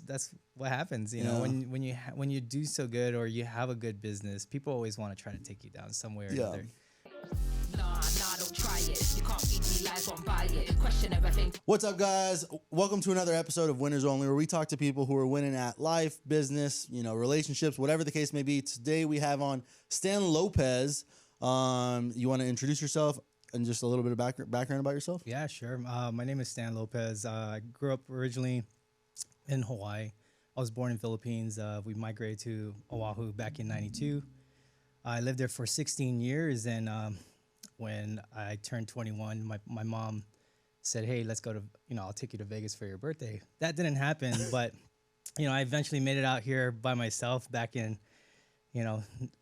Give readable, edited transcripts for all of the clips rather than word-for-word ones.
that's what happens. You know, when you do so good or you have a good business, people always want to try to take you down some way or another. Nah, don't try it. You can't feed me lies, won't buy it. Question everything. What's up, guys? Welcome to another episode of Winners Only, where we talk to people who are winning at life, business, relationships, whatever the case may be. Today we have on Stan Lopez. You want to introduce yourself and just a little bit of background about yourself? Yeah, sure. My name is Stan Lopez. I grew up originally in Hawaii. I was born in Philippines. We migrated to Oahu back in '92. I lived there for 16 years, and when I turned 21, my mom said, "Hey, let's go to, I'll take you to Vegas for your birthday." That didn't happen, but, I eventually made it out here by myself back in,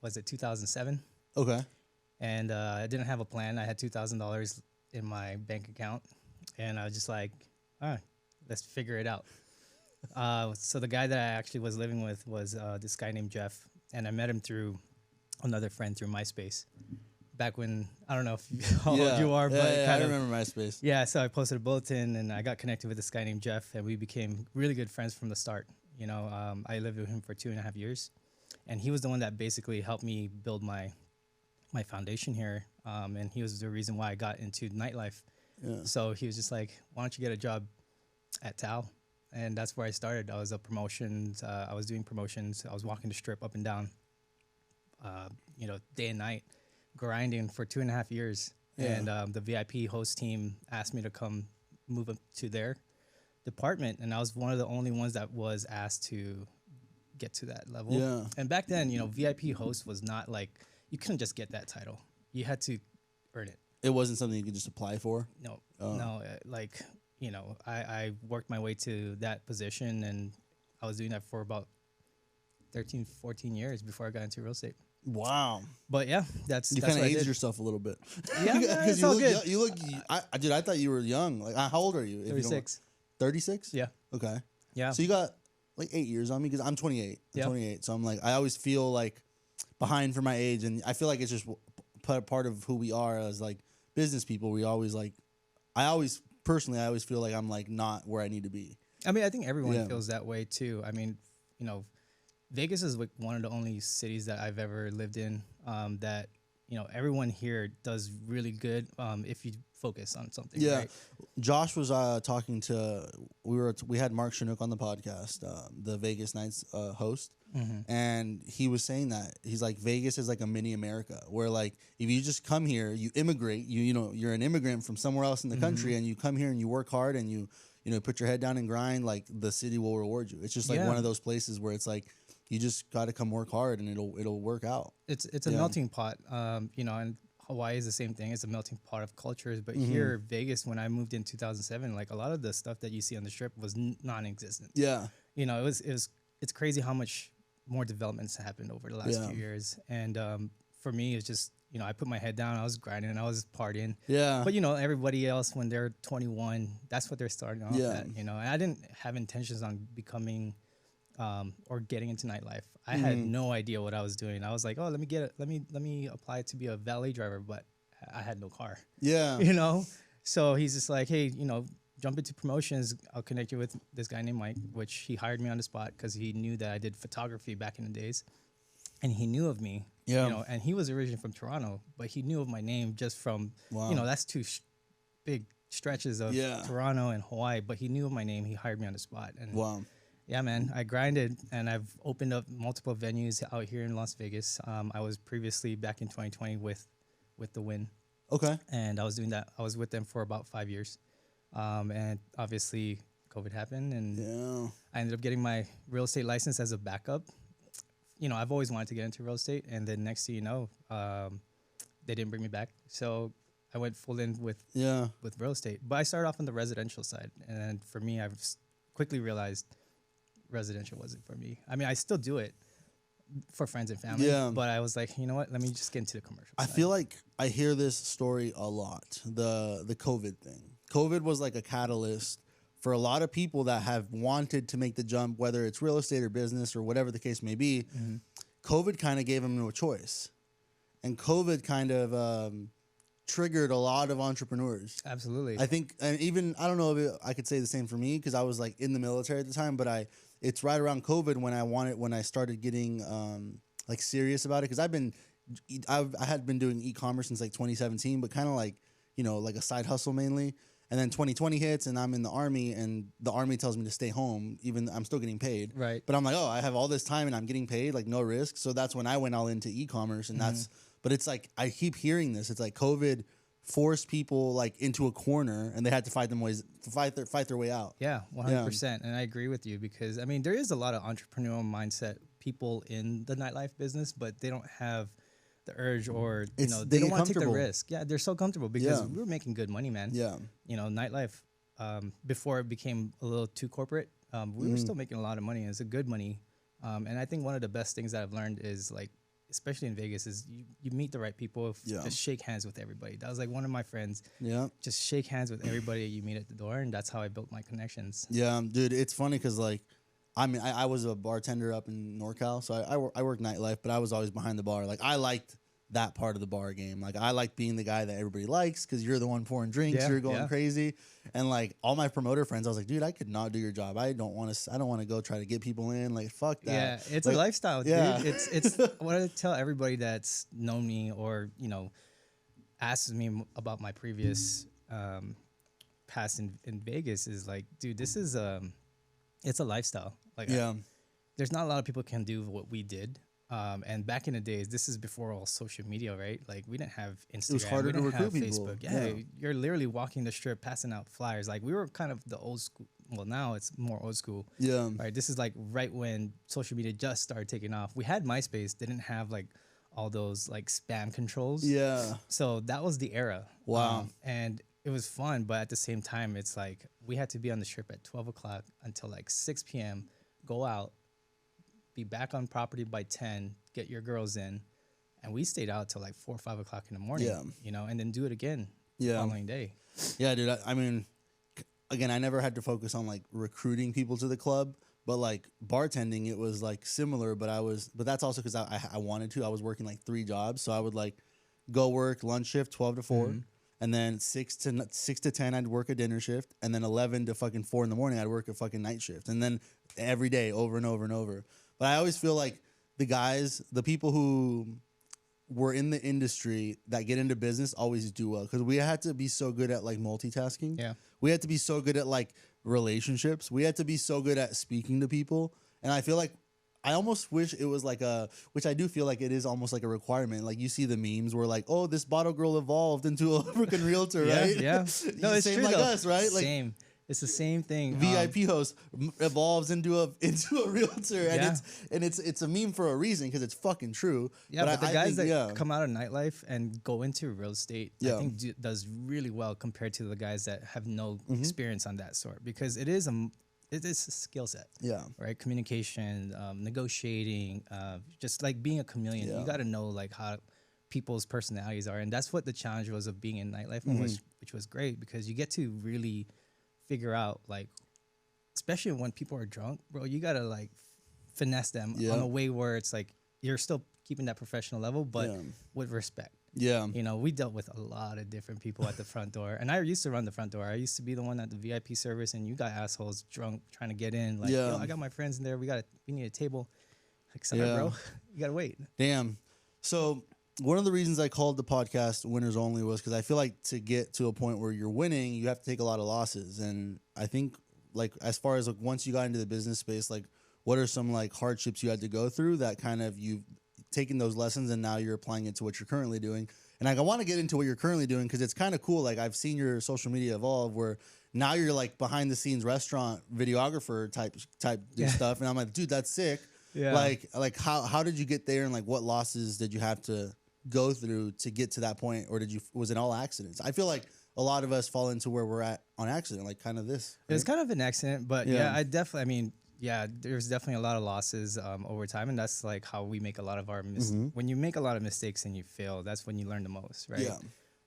was it 2007? Okay. And I didn't have a plan. I had $2,000 in my bank account, and I was just like, all right, let's figure it out. So the guy that I actually was living with was this guy named Jeff, and I met him through another friend through MySpace. Back when, I don't know how old you are, but I remember MySpace. Yeah, so I posted a bulletin, and I got connected with this guy named Jeff, and we became really good friends from the start. I lived with him for 2.5 years, and he was the one that basically helped me build my foundation here, and he was the reason why I got into nightlife. Yeah. So he was just like, why don't you get a job at Tao? And that's where I started. I was I was doing promotions. I was walking the strip up and down, day and night, grinding for 2.5 years. Yeah. And the VIP host team asked me to come move up to their department, and I was one of the only ones that was asked to get to that level. Yeah. And back then, VIP host was not like, you couldn't just get that title. You had to earn it. It wasn't something you could just apply for? No. I worked my way to that position, and I was doing that for about 13, 14 years before I got into real estate. Wow. But yeah, you kind of aged yourself a little bit. Yeah, it's all good. I thought you were young. Like, how old are you? 36. 36? Yeah. Okay. Yeah. So you got like 8 years on me, because I'm 28. I'm 28. So I'm like, I always feel like behind for my age, and I feel like it's just part of who we are as like business people. We always like, I always feel like I'm like not where I need to be. I mean, I think everyone feels that way too. I mean, Vegas is like one of the only cities that I've ever lived in that everyone here does really good if you focus on something. Yeah, right? Josh was talking to we had Mark Chinook on the podcast, the Vegas Nights host, and he was saying that he's like, Vegas is like a mini America, where like if you just come here, you immigrate, you're an immigrant from somewhere else in the country, and you come here and you work hard and you put your head down and grind, like the city will reward you. It's just like one of those places where it's like, you just got to come work hard and it'll work out. It's a melting pot, and Hawaii is the same thing. It's a melting pot of cultures. But here, Vegas, when I moved in 2007, like a lot of the stuff that you see on the strip was non-existent. Yeah. It's crazy how much more developments happened over the last few years. And for me, it's just, I put my head down, I was grinding, and I was partying. Yeah. But, everybody else, when they're 21, that's what they're starting off at, and I didn't have intentions on becoming or getting into nightlife. I had no idea what I was doing. I was like, oh, let me apply to be a valet driver, but I had no car. Yeah. So he's just like, hey, jump into promotions. I'll connect you with this guy named Mike, which he hired me on the spot because he knew that I did photography back in the days, and he knew of me. Yeah. And he was originally from Toronto, but he knew of my name just from, that's two big stretches of Toronto and Hawaii, but he knew of my name. He hired me on the spot. And yeah, man, I grinded, and I've opened up multiple venues out here in Las Vegas. I was previously back in 2020 with The Win. Okay. And I was doing that. I was with them for about 5 years. And obviously COVID happened, and I ended up getting my real estate license as a backup. I've always wanted to get into real estate, and then next thing you know, they didn't bring me back. So I went full in with real estate. But I started off on the residential side, and for me, I've quickly realized residential wasn't for me. I mean, I still do it for friends and family, but I was like, you know what? Let me just get into the commercial side. I feel like I hear this story a lot, the COVID thing. COVID was like a catalyst for a lot of people that have wanted to make the jump, whether it's real estate or business or whatever the case may be. COVID kind of gave them no choice. And COVID kind of triggered a lot of entrepreneurs. Absolutely. I think, and even, I don't know if I could say the same for me, because I was like in the military at the time, but it's right around COVID when I started getting like serious about it, because I had been doing e-commerce since like 2017, but kind of like, you know, like a side hustle mainly. And then 2020 hits and I'm in the Army, and the Army tells me to stay home, even I'm still getting paid. Right. But I'm like, oh, I have all this time and I'm getting paid, like no risk. So that's when I went all into e-commerce, and but it's like, I keep hearing this. It's like COVID forced people like into a corner, and they had to fight their way out. Yeah, 100%. And I agree with you, because I mean, there is a lot of entrepreneurial mindset people in the nightlife business, but they don't have the urge, or they don't want to take the risk. Yeah, they're so comfortable because we were making good money, man. Yeah, you know, nightlife before it became a little too corporate, we were still making a lot of money. It's a good money, and I think one of the best things that I've learned is, like, especially in Vegas, is you meet the right people. Just shake hands with everybody. That was like one of my friends. Yeah, just shake hands with everybody you meet at the door, and that's how I built my connections. Yeah, dude, it's funny because, like, I mean, I was a bartender up in NorCal, so I worked nightlife, but I was always behind the bar. Like, I liked that part of the bar game. Like, I liked being the guy that everybody likes, because you're the one pouring drinks, you're going crazy. And like, all my promoter friends, I was like, dude, I could not do your job. I don't want to go try to get people in. Like, fuck that. Yeah, it's like, a lifestyle, dude. It's what I tell everybody that's known me, or, you know, asks me about my previous past in Vegas, is like, dude, this is it's a lifestyle. Like, there's not a lot of people can do what we did. And back in the days, this is before all social media, right? Like, we didn't have Instagram. It was harder to recruit people. Facebook. Yeah, you're literally walking the strip, passing out flyers. Like, we were kind of the old school. Well, now it's more old school. Yeah. Right. This is like right when social media just started taking off. We had MySpace, didn't have like all those like spam controls. Yeah. So that was the era. Wow. And it was fun, but at the same time, it's like we had to be on the strip at 12 o'clock until like 6 p.m. Go out, be back on property by 10, get your girls in, and we stayed out till like 4 or 5 o'clock in the morning. Yeah. You know, and then do it again the following day. Yeah, dude. I mean, again, I never had to focus on like recruiting people to the club, but like bartending, it was like similar. But that's also because I wanted to. I was working like 3 jobs, so I would like go work lunch shift 12 to 4. And then 6 to 10, I'd work a dinner shift. And then 11 to fucking 4 in the morning, I'd work a fucking night shift. And then every day, over and over and over. But I always feel like the people who were in the industry that get into business always do well. Because we had to be so good at like multitasking. Yeah. We had to be so good at like relationships. We had to be so good at speaking to people. And I feel like I almost wish it was like which I do feel like it is almost like a requirement. Like, you see the memes where like, oh, this bottle girl evolved into a freaking realtor, right? Yeah. No, it's same true, like though. us, right? Like, same. It's the same thing. VIP host evolves into a realtor, and it's a meme for a reason, because it's fucking true. Yeah, but the guys that come out of nightlife and go into real estate, I think does really well compared to the guys that have no experience on that sort, because it is a skill set. Yeah. Right. Communication, negotiating, just like being a chameleon. You got to know like how people's personalities are, and that's what the challenge was of being in nightlife, which was great, because you get to really figure out, like, especially when people are drunk, bro, you gotta like finesse them on a way where it's like you're still keeping that professional level, but with respect. Yeah. You know, we dealt with a lot of different people at the front door, and I used to run the front door. I used to be the one at the VIP service, and you got assholes drunk trying to get in. Like, yo, I got my friends in there. We need a table. Like, sorry, bro, you gotta wait. Damn. So one of the reasons I called the podcast Winners Only was because I feel like to get to a point where you're winning, you have to take a lot of losses. And I think, like, as far as like once you got into the business space, like, what are some like hardships you had to go through that kind of you've taken those lessons and now you're applying it to what you're currently doing? And like, I want to get into what you're currently doing because it's kind of cool. Like, I've seen your social media evolve where now you're like behind the scenes restaurant videographer type stuff. And I'm like, dude, that's sick. Yeah. Like how did you get there, and like what losses did you have to go through to get to that point, or was it all accidents? I feel like a lot of us fall into where we're at on accident, like kind of this. Right? It was kind of an accident, but there's definitely a lot of losses over time, and that's like how we make a lot of our when you make a lot of mistakes and you fail, that's when you learn the most, right?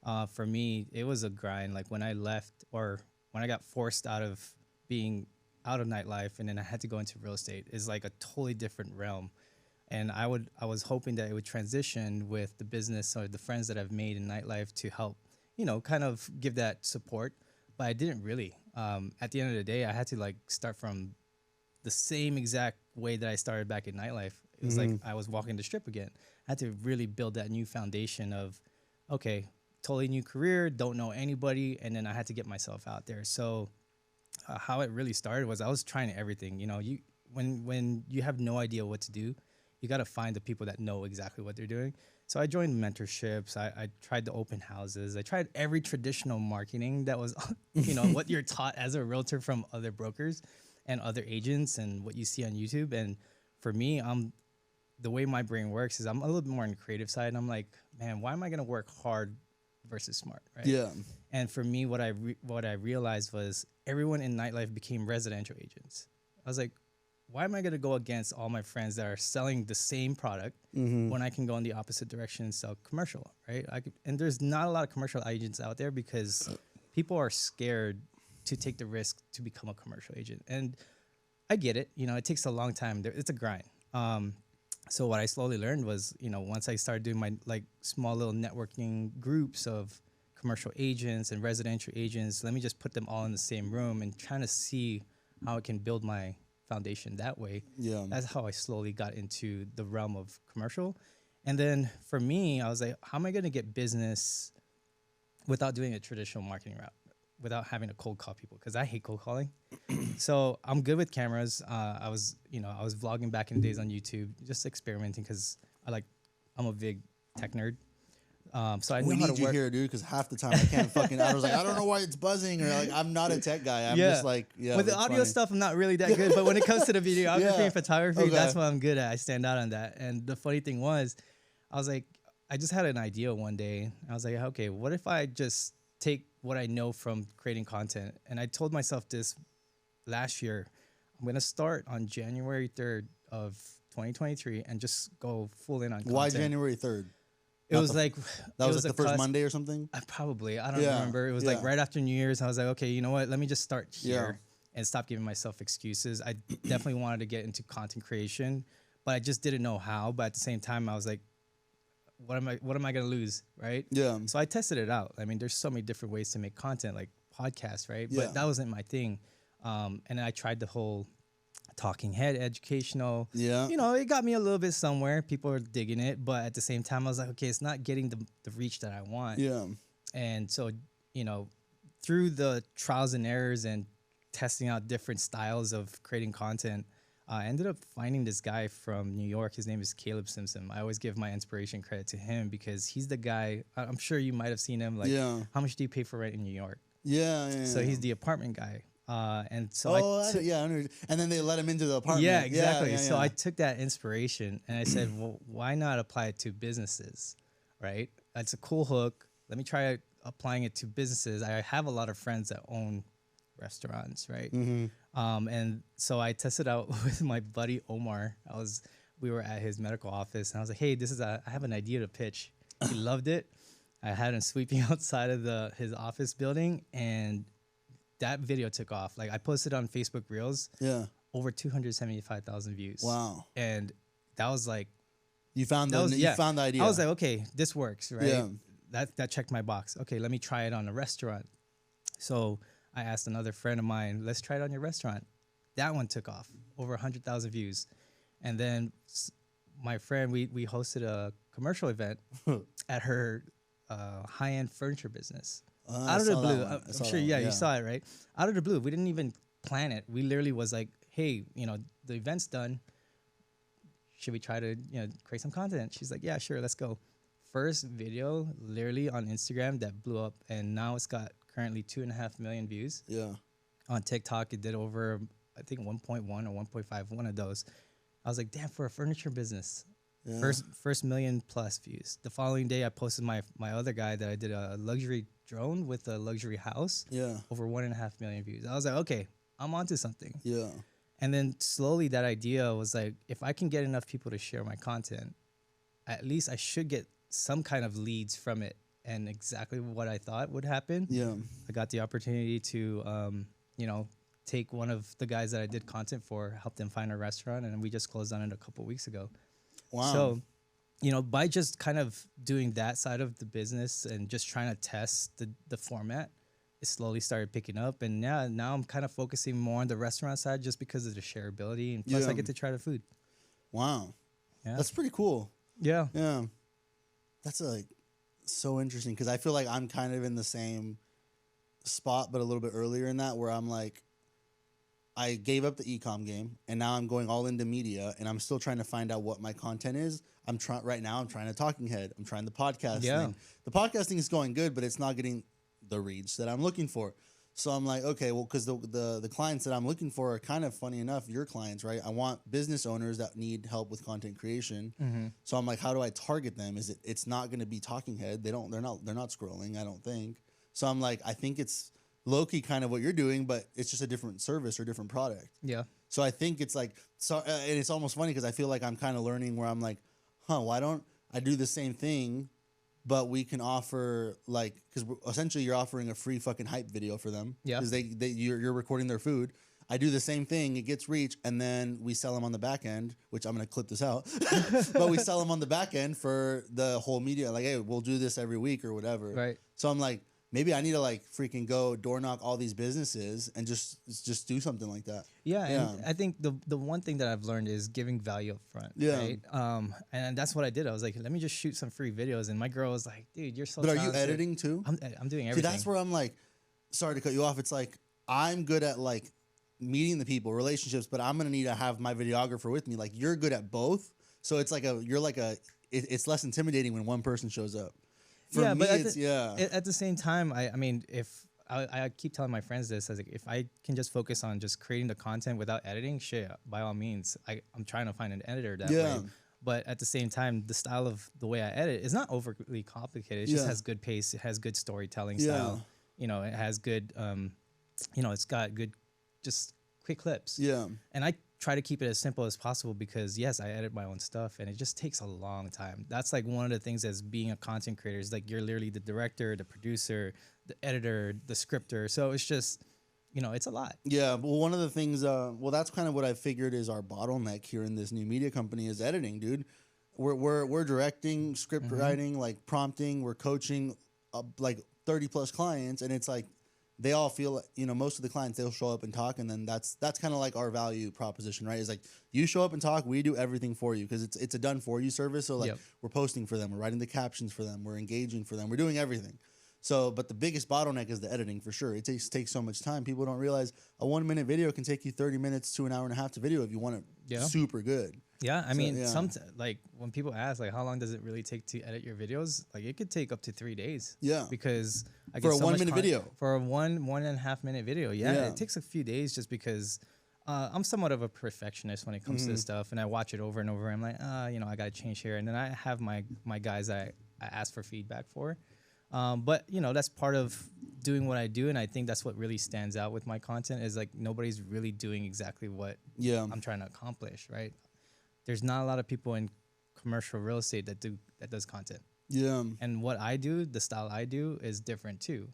Yeah. For me, it was a grind. Like when I left, or when I got forced out of being out of nightlife, and then I had to go into real estate, is like a totally different realm. And I was hoping that it would transition with the business or the friends that I've made in nightlife to help, kind of give that support. But I didn't really. At the end of the day, I had to like start from the same exact way that I started back in nightlife. It was like I was walking the strip again. I had to really build that new foundation of, okay, totally new career, don't know anybody, and then I had to get myself out there. So how it really started was I was trying everything. You know, when you have no idea what to do, you got to find the people that know exactly what they're doing. So I joined mentorships. I tried the open houses. I tried every traditional marketing that was, you know, what you're taught as a realtor from other brokers and other agents and what you see on YouTube. And for me, the way my brain works is I'm a little bit more on the creative side. And I'm like, man, why am I going to work hard versus smart, right? Yeah. And for me, what I realized was everyone in nightlife became residential agents. I was like, why am I going to go against all my friends that are selling the same product when I can go in the opposite direction and sell commercial, right? And there's not a lot of commercial agents out there because people are scared to take the risk to become a commercial agent. And I get it. You know, it takes a long time. It's a grind. So what I slowly learned was, you know, once I started doing my like small little networking groups of commercial agents and residential agents, let me just put them all in the same room and trying to see how I can build my foundation that way. Yeah. That's how I slowly got into the realm of commercial. And then for me, I was like, how am I going to get business without doing a traditional marketing route, without having to cold call people? Because I hate cold calling. So I'm good with cameras. I was vlogging back in the days on YouTube, just experimenting because I'm a big tech nerd. So I know how to work. You here, dude, because half the time I can't fucking. I was like, I don't know why it's buzzing, or like I'm not a tech guy. I'm just like, yeah. With the audio stuff, I'm not really that good, but when it comes to the videography and photography, that's what I'm good at. I stand out on that. And the funny thing was, I was like, I just had an idea one day. I was like, okay, what if I just take what I know from creating content? And I told myself this last year, I'm gonna start on January 3rd of 2023 and just go full in on content. Why January 3rd? It was like that was like the first Monday or something. I don't remember. It was like right after New Year's. I was like, okay, you know what? Let me just start here and stop giving myself excuses. I definitely wanted to get into content creation, but I just didn't know how. But at the same time, I was like, what am I gonna lose, right? Yeah. So I tested it out. I mean, there's so many different ways to make content, like podcasts, right? Yeah. But that wasn't my thing. And I tried the whole talking head educational. Yeah. You know, it got me a little bit somewhere. People are digging it. But at the same time, I was like, okay, it's not getting the reach that I want. Yeah. And so, you know, through the trials and errors and testing out different styles of creating content, I ended up finding this guy from New York. His name is Caleb Simpson. I always give my inspiration credit to him because he's the guy. I'm sure you might have seen him. Like, how much do you pay for rent in New York? Yeah. So he's the apartment guy. And so and then they let him into the apartment. Yeah, exactly. So I took that inspiration and I said, well, why not apply it to businesses, right? That's a cool hook. Let me try applying it to businesses. I have a lot of friends that own restaurants, right? And so I tested out with my buddy Omar. We were at his medical office and I was like, hey, I have an idea to pitch. He loved it. I had him sweeping outside of his office building, and that video took off. Like, I posted on Facebook Reels. Yeah. Over 275,000 views. Wow. And that was like, you found the idea. I was like, okay, this works, right? Yeah. That checked my box. Okay, let me try it on a restaurant. So I asked another friend of mine, let's try it on your restaurant. That one took off, over 100,000 views. And then my friend, we hosted a commercial event at her high-end furniture business. Out of the blue. I'm sure, you saw it, right? Out of the blue. We didn't even plan it. We literally was like, hey, you know, the event's done. Should we try to, you know, create some content? She's like, yeah, sure, let's go. First video literally on Instagram that blew up, and now it's got currently 2.5 million views. Yeah. On TikTok, it did over, I think, 1.1 or 1.5, one of those. I was like, damn, for a furniture business. Yeah. First million plus views. The following day, I posted my other guy that I did a luxury drone with a luxury house. Yeah. Over 1.5 million views. I was like, okay, I'm onto something. Yeah. And then slowly that idea was like, if I can get enough people to share my content, at least I should get some kind of leads from it. And exactly what I thought would happen. Yeah. I got the opportunity to, you know, take one of the guys that I did content for, help them find a restaurant, and we just closed on it a couple weeks ago. Wow. So, you know, by just kind of doing that side of the business and just trying to test the format, it slowly started picking up. And yeah, now I'm kind of focusing more on the restaurant side just because of the shareability. And plus, I get to try the food. Wow. Yeah. That's pretty cool. Yeah. Yeah. That's like so interesting because I feel like I'm kind of in the same spot, but a little bit earlier in that where I'm like, I gave up the e-com game and now I'm going all into media and I'm still trying to find out what my content is. I'm trying a talking head. I'm trying the podcast thing. The podcasting is going good, but it's not getting the reach that I'm looking for. So I'm like, okay, well, because the clients that I'm looking for are kind of, funny enough, your clients, right? I want business owners that need help with content creation. Mm-hmm. So I'm like, how do I target them? It's not going to be talking head. They're not scrolling, I don't think. So I'm like, I think it's low-key kind of what you're doing, but it's just a different service or different product. Yeah. So I think it's like, and it's almost funny because I feel like I'm kind of learning where I'm like, why don't I do the same thing, but we can offer like, because essentially you're offering a free fucking hype video for them. Yeah. Because you're recording their food. I do the same thing. It gets reach, and then we sell them on the back end, which I'm going to clip this out. But we sell them on the back end for the whole media. Like, hey, we'll do this every week or whatever. Right. So I'm like, maybe I need to like freaking go door knock all these businesses and just do something like that. Yeah, and I think the one thing that I've learned is giving value up front. Yeah. Right? And that's what I did. I was like, let me just shoot some free videos. And my girl was like, dude, you're so talented. But are you editing too? I'm doing everything. See, that's where I'm like, sorry to cut you off. It's like, I'm good at like meeting the people, relationships, but I'm going to need to have my videographer with me. Like, you're good at both. So it's like it's less intimidating when one person shows up. For me, but at the same time, I mean, if I keep telling my friends this, I was like, if I can just focus on just creating the content without editing, shit, by all means, I'm trying to find an editor that way. But at the same time, the style of the way I edit is not overly complicated. It just has good pace. It has good storytelling style. You know, it has good, it's got good, just quick clips. Yeah. And I try to keep it as simple as possible because, yes, I edit my own stuff and it just takes a long time. That's like one of the things as being a content creator is like you're literally the director, the producer, the editor, the scripter. So it's just, it's a lot. Yeah. Well, one of the things, that's kind of what I figured is our bottleneck here in this new media company is editing, dude. We're directing, script writing, like prompting, we're coaching like 30 plus clients. And it's like, they all feel, most of the clients, they'll show up and talk. And then that's kind of like our value proposition, right? It's like you show up and talk, we do everything for you because it's a done for you service. So like we're posting for them, we're writing the captions for them, we're engaging for them, we're doing everything. So, but the biggest bottleneck is the editing for sure. It takes so much time. People don't realize a 1 minute video can take you 30 minutes to an hour and a half to video if you want it super good. Yeah, I mean, like when people ask, like, how long does it really take to edit your videos? Like, it could take up to 3 days. Yeah, because I get for a 1 minute video, for a 1.5 minute video, it takes a few days just because I'm somewhat of a perfectionist when it comes to this stuff, and I watch it over and over. I'm like, I gotta change here, and then I have my guys I ask for feedback for. But that's part of doing what I do, and I think that's what really stands out with my content is like nobody's really doing exactly what I'm trying to accomplish, right? There's not a lot of people in commercial real estate that does content. Yeah. And what I do, the style I do is different too.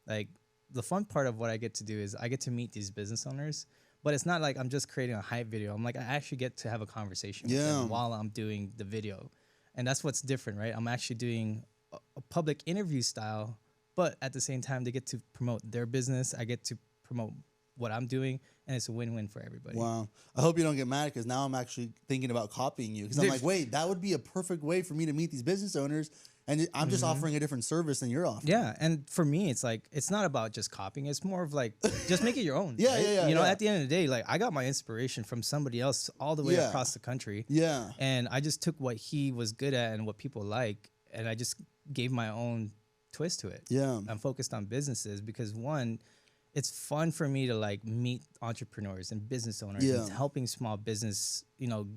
Like the fun part of what I get to do is I get to meet these business owners, but it's not like I'm just creating a hype video. I'm like, I actually get to have a conversation with them while I'm doing the video. And that's what's different, right? I'm actually doing a public interview style, but at the same time, they get to promote their business. I get to promote what I'm doing, and it's a win-win for everybody. Wow. I hope you don't get mad because now I'm actually thinking about copying you because I'm like, wait, that would be a perfect way for me to meet these business owners, and I'm just offering a different service than you're offering. Yeah, and for me, it's like, it's not about just copying. It's more of like, just make it your own. At the end of the day, like I got my inspiration from somebody else all the way across the country. Yeah. And I just took what he was good at and what people like, and I just gave my own twist to it. Yeah. I'm focused on businesses because one, it's fun for me to like meet entrepreneurs and business owners and helping small business,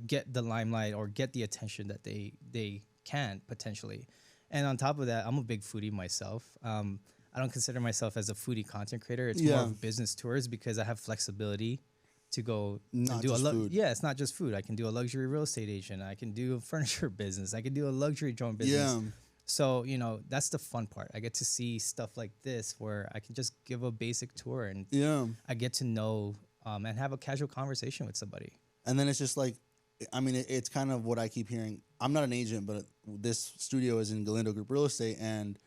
get the limelight or get the attention that they can potentially. And on top of that, I'm a big foodie myself. I don't consider myself as a foodie content creator. It's more of business tours because I have flexibility to go and do food. Yeah, it's not just food. I can do a luxury real estate agent. I can do a furniture business. I can do a luxury drone business. Yeah. So, that's the fun part. I get to see stuff like this where I can just give a basic tour and I get to know and have a casual conversation with somebody. And then it's just like, I mean, it's kind of what I keep hearing. I'm not an agent, but this studio is in Galindo Group Real Estate. And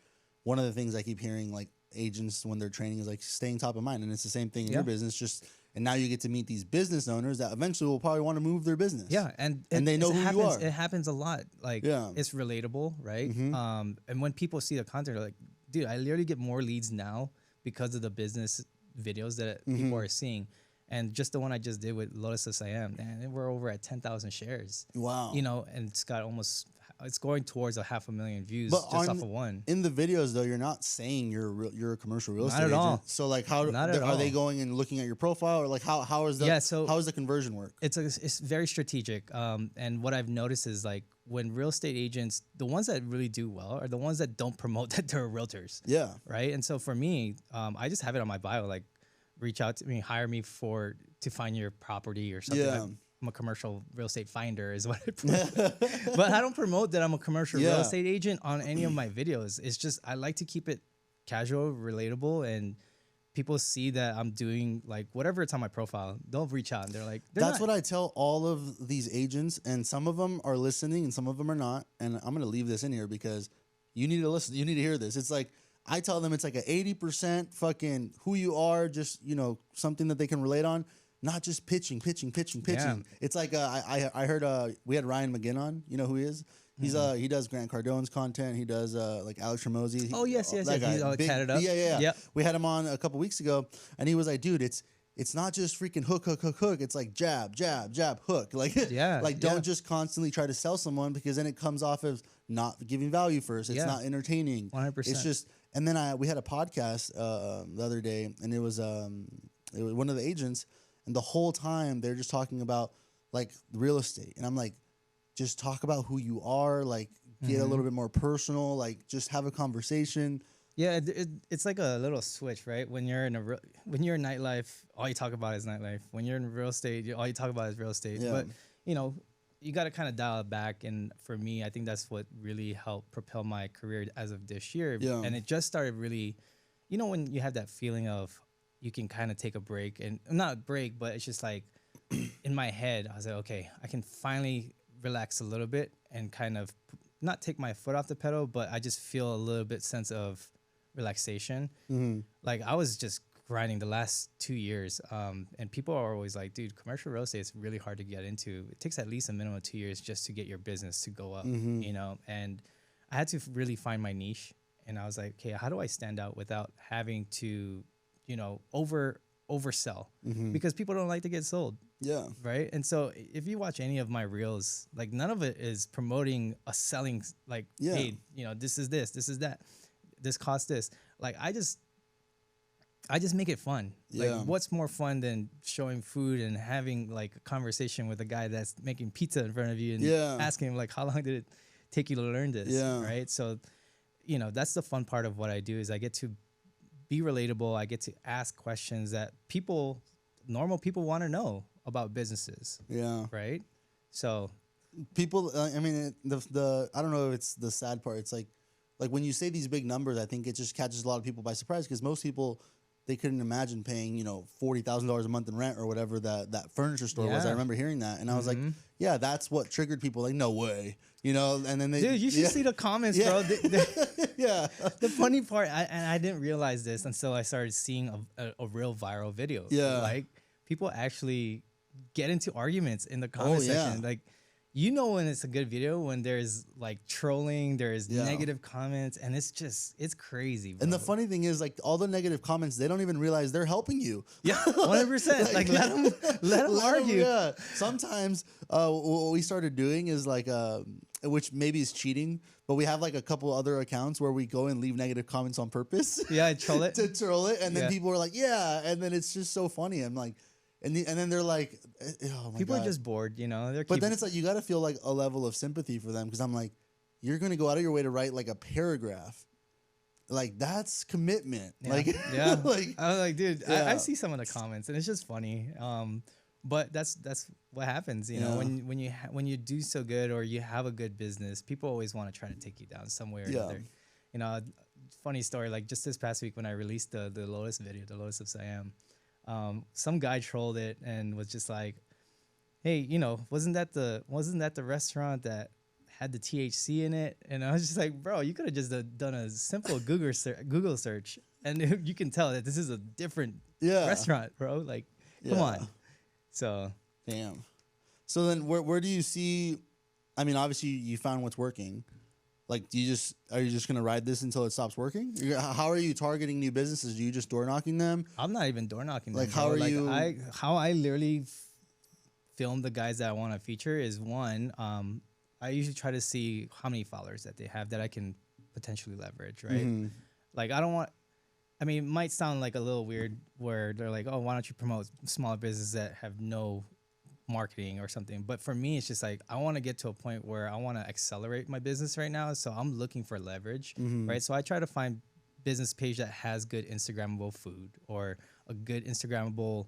one of the things I keep hearing, like, agents when they're training is like staying top of mind, and it's the same thing in your business. And now you get to meet these business owners that eventually will probably want to move their business. Yeah, and they know who you are. It happens a lot. Like, it's relatable, right? And when people see the content, they're like, dude, I literally get more leads now because of the business videos that people are seeing. And just the one I just did with Lotus of Siam, and we're over at 10,000 shares. Wow. You know, and it's going towards 500,000 views just off of one. In the videos, though, you're not saying you're a commercial real estate agent. Not at all. So, like, how are they going and looking at your profile, or like how is the how does the conversion work? It's very strategic. And what I've noticed is like when real estate agents, the ones that really do well are the ones that don't promote that they're realtors. Yeah. Right. And so for me, I just have it on my bio, like, reach out to me, hire me to find your property or something. Yeah. I'm a commercial real estate finder is what I promote. But I don't promote that I'm a commercial real estate agent on any of my videos. It's just I like to keep it casual, relatable, and people see that I'm doing like whatever it's on my profile. They'll reach out and they're like, that's what I tell all of these agents, and some of them are listening and some of them are not. And I'm gonna leave this in here because you need to listen. You need to hear this. It's like I tell them it's like a 80% fucking who you are, just something that they can relate on. Not just pitching. Yeah. It's like I heard we had Ryan McGinn on. You know who he is? He's he does Grant Cardone's content. He does like Alex Ramosi. Oh yes. He's all tatted up. Yeah. Yep. We had him on a couple weeks ago, and he was like, dude, it's not just freaking hook. It's like jab, hook. Like don't just constantly try to sell someone, because then it comes off as not giving value first. It's not entertaining. 100%. It's just. And then we had a podcast the other day, and it was one of the agents. And the whole time they're just talking about like real estate. And I'm like, just talk about who you are, like get a little bit more personal, like just have a conversation. Yeah, it's like a little switch, right? When you're in nightlife, all you talk about is nightlife. When you're in real estate, all you talk about is real estate. Yeah. But you got to kind of dial it back. And for me, I think that's what really helped propel my career as of this year. Yeah. And it just started really, when you have that feeling of you can kind of take a break, and not a break, but it's just like in my head, I was like, okay, I can finally relax a little bit and kind of not take my foot off the pedal, but I just feel a little bit sense of relaxation. Like I was just grinding the last 2 years. And people are always like, dude, commercial real estate is really hard to get into. It takes at least a minimum of 2 years just to get your business to go up, and I had to really find my niche. And I was like, okay, how do I stand out without having to oversell, because people don't like to get sold. Yeah. Right. And so if you watch any of my reels, like none of it is promoting a selling, like, hey, this is that, this costs this. Like I just make it fun. Yeah. Like what's more fun than showing food and having like a conversation with a guy that's making pizza in front of you and asking him like, how long did it take you to learn this? Yeah. Right. So, that's the fun part of what I do, is I get to be relatable. I get to ask questions that normal people want to know about businesses. Yeah. Right. So people, I mean, I don't know if it's the sad part. It's like when you say these big numbers, I think it just catches a lot of people by surprise, because most people, they couldn't imagine paying, $40,000 a month in rent or whatever that furniture store was. I remember hearing that, and I was like, yeah, that's what triggered people. Like, no way, and then they. Dude, you should see the comments, bro. Yeah. The funny part, I didn't realize this until I started seeing a real viral video. Yeah. Like people actually get into arguments in the comment section. Like, when it's a good video, when there's like trolling, there's negative comments, and it's crazy, bro. And the funny thing is, like, all the negative comments, they don't even realize they're helping you. Yeah, 100%. Like let them argue. Yeah. Sometimes what we started doing is like, which maybe is cheating, but we have like a couple other accounts where we go and leave negative comments on purpose. Yeah, troll it. To troll it, and then people are like, and then it's just so funny. I'm like. And then they're like, oh my people God. are just bored, But then it's like, you got to feel like a level of sympathy for them, because I'm like, you're going to go out of your way to write like a paragraph. Like, that's commitment. Yeah. Like, like I was like, dude, I see some of the comments, and it's just funny. But that's what happens, when you do so good, or you have a good business, people always want to try to take you down some way or another. Funny story, like just this past week when I released the Lotus video, the Lotus of Siam. Some guy trolled it and was just like, hey, wasn't that the restaurant that had the THC in it? And I was just like, bro, you could have just done a simple Google search and you can tell that this is a different restaurant, bro. Like, come on. So damn. So then, where do you see? I mean, obviously, you found what's working. Like, are you just gonna ride this until it stops working? How are you targeting new businesses? Are you just door knocking them? I'm not even door knocking them. Like, how are you? How I literally film the guys that I want to feature is one. I usually try to see how many followers that they have that I can potentially leverage, right? Mm-hmm. Like, I don't want. I mean, it might sound like a little weird where they're like, "Oh, why don't you promote smaller businesses that have no marketing or something?" But for me, it's just like I want to get to a point where I want to accelerate my business right now. So I'm looking for leverage, right? So I try to find business page that has good Instagrammable food or a good Instagrammable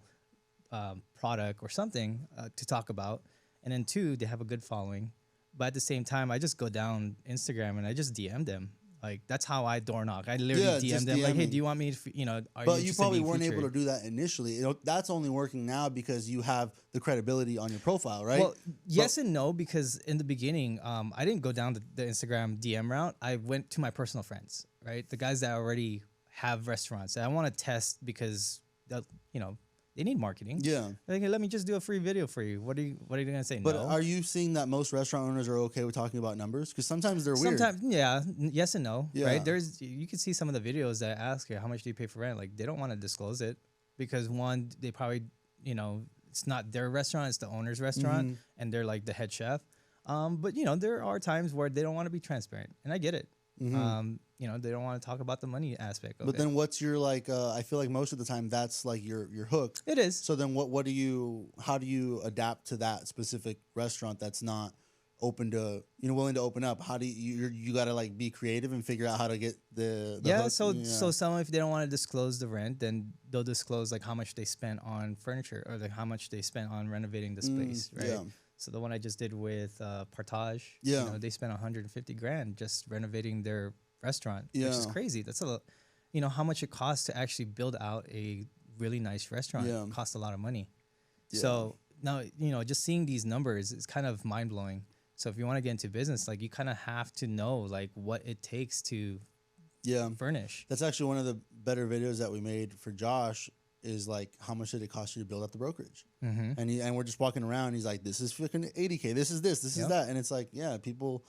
product or something to talk about. And then two, they have a good following. But at the same time, I just go down Instagram and I just DM them. Like, that's how I door knock. I literally DM them like, "Hey, do you want me to, But you probably weren't able to do that initially. That's only working now because you have the credibility on your profile, right? Well, yes and no, because in the beginning, I didn't go down the Instagram DM route. I went to my personal friends, right? The guys that already have restaurants. And I want to test because, they need marketing. Yeah. Like, "Hey, let me just do a free video for you." What are you going to say? But no? Are you seeing that most restaurant owners are okay with talking about numbers? Because sometimes they're weird. Sometimes, yeah. Yes and no, Yeah. right? You can see some of the videos that ask you, "How much do you pay for rent?" Like, they don't want to disclose it because one, they probably, it's not their restaurant, it's the owner's restaurant, and they're like the head chef. But, there are times where they don't want to be transparent, and I get it. They don't want to talk about the money aspect of it. But then what's your, I feel like most of the time that's like your hook. It is. So then how do you adapt to that specific restaurant that's not open to, willing to open up? How do you got to like be creative and figure out how to get the hook? So some, if they don't want to disclose the rent, then they'll disclose like how much they spent on furniture or like how much they spent on renovating the space, right? Yeah. So the one I just did with Partage, they spent $150,000 just renovating their restaurant, which is crazy. That's how much it costs to actually build out a really nice restaurant. It costs a lot of money. Yeah. So now, just seeing these numbers is kind of mind blowing. So if you want to get into business, like you kind of have to know like what it takes to furnish. That's actually one of the better videos that we made for Josh. Is like, how much did it cost you to build up the brokerage? And we're just walking around. He's like, "This is freaking $80K. This is this. This is that." And it's like, people.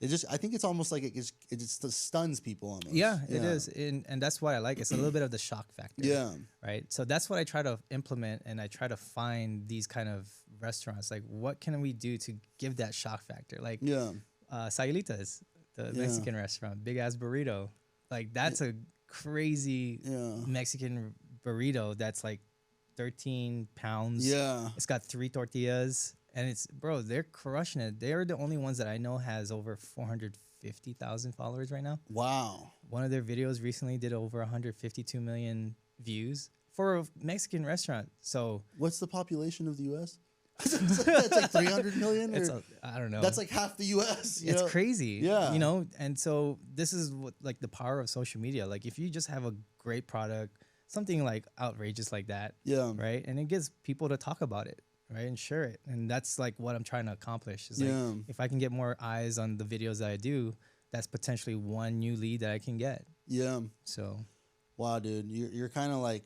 I think it's almost like it just stuns people almost. Yeah, it is, and that's what I like. It's a little bit of the shock factor. Yeah. Right. So that's what I try to implement, and I try to find these kind of restaurants. Like, what can we do to give that shock factor? Like, Sayulitas, the Mexican restaurant, big ass burrito. Like, that's a crazy Mexican burrito that's like 13 pounds. Yeah. It's got 3 tortillas. And they're crushing it. They're the only ones that I know has over 450,000 followers right now. Wow. One of their videos recently did over 152 million views for a Mexican restaurant. So what's the population of the U.S.? That's like 300 million? I don't know. That's like half the U.S. It's crazy. Yeah. And so this is what, like, the power of social media. Like, if you just have a great product, something like outrageous like that. Yeah. Right. And it gets people to talk about it. Right, and share it, and that's like what I'm trying to accomplish. Is like, if I can get more eyes on the videos that I do, that's potentially one new lead that I can get. Yeah. So, wow, dude, you're kind of like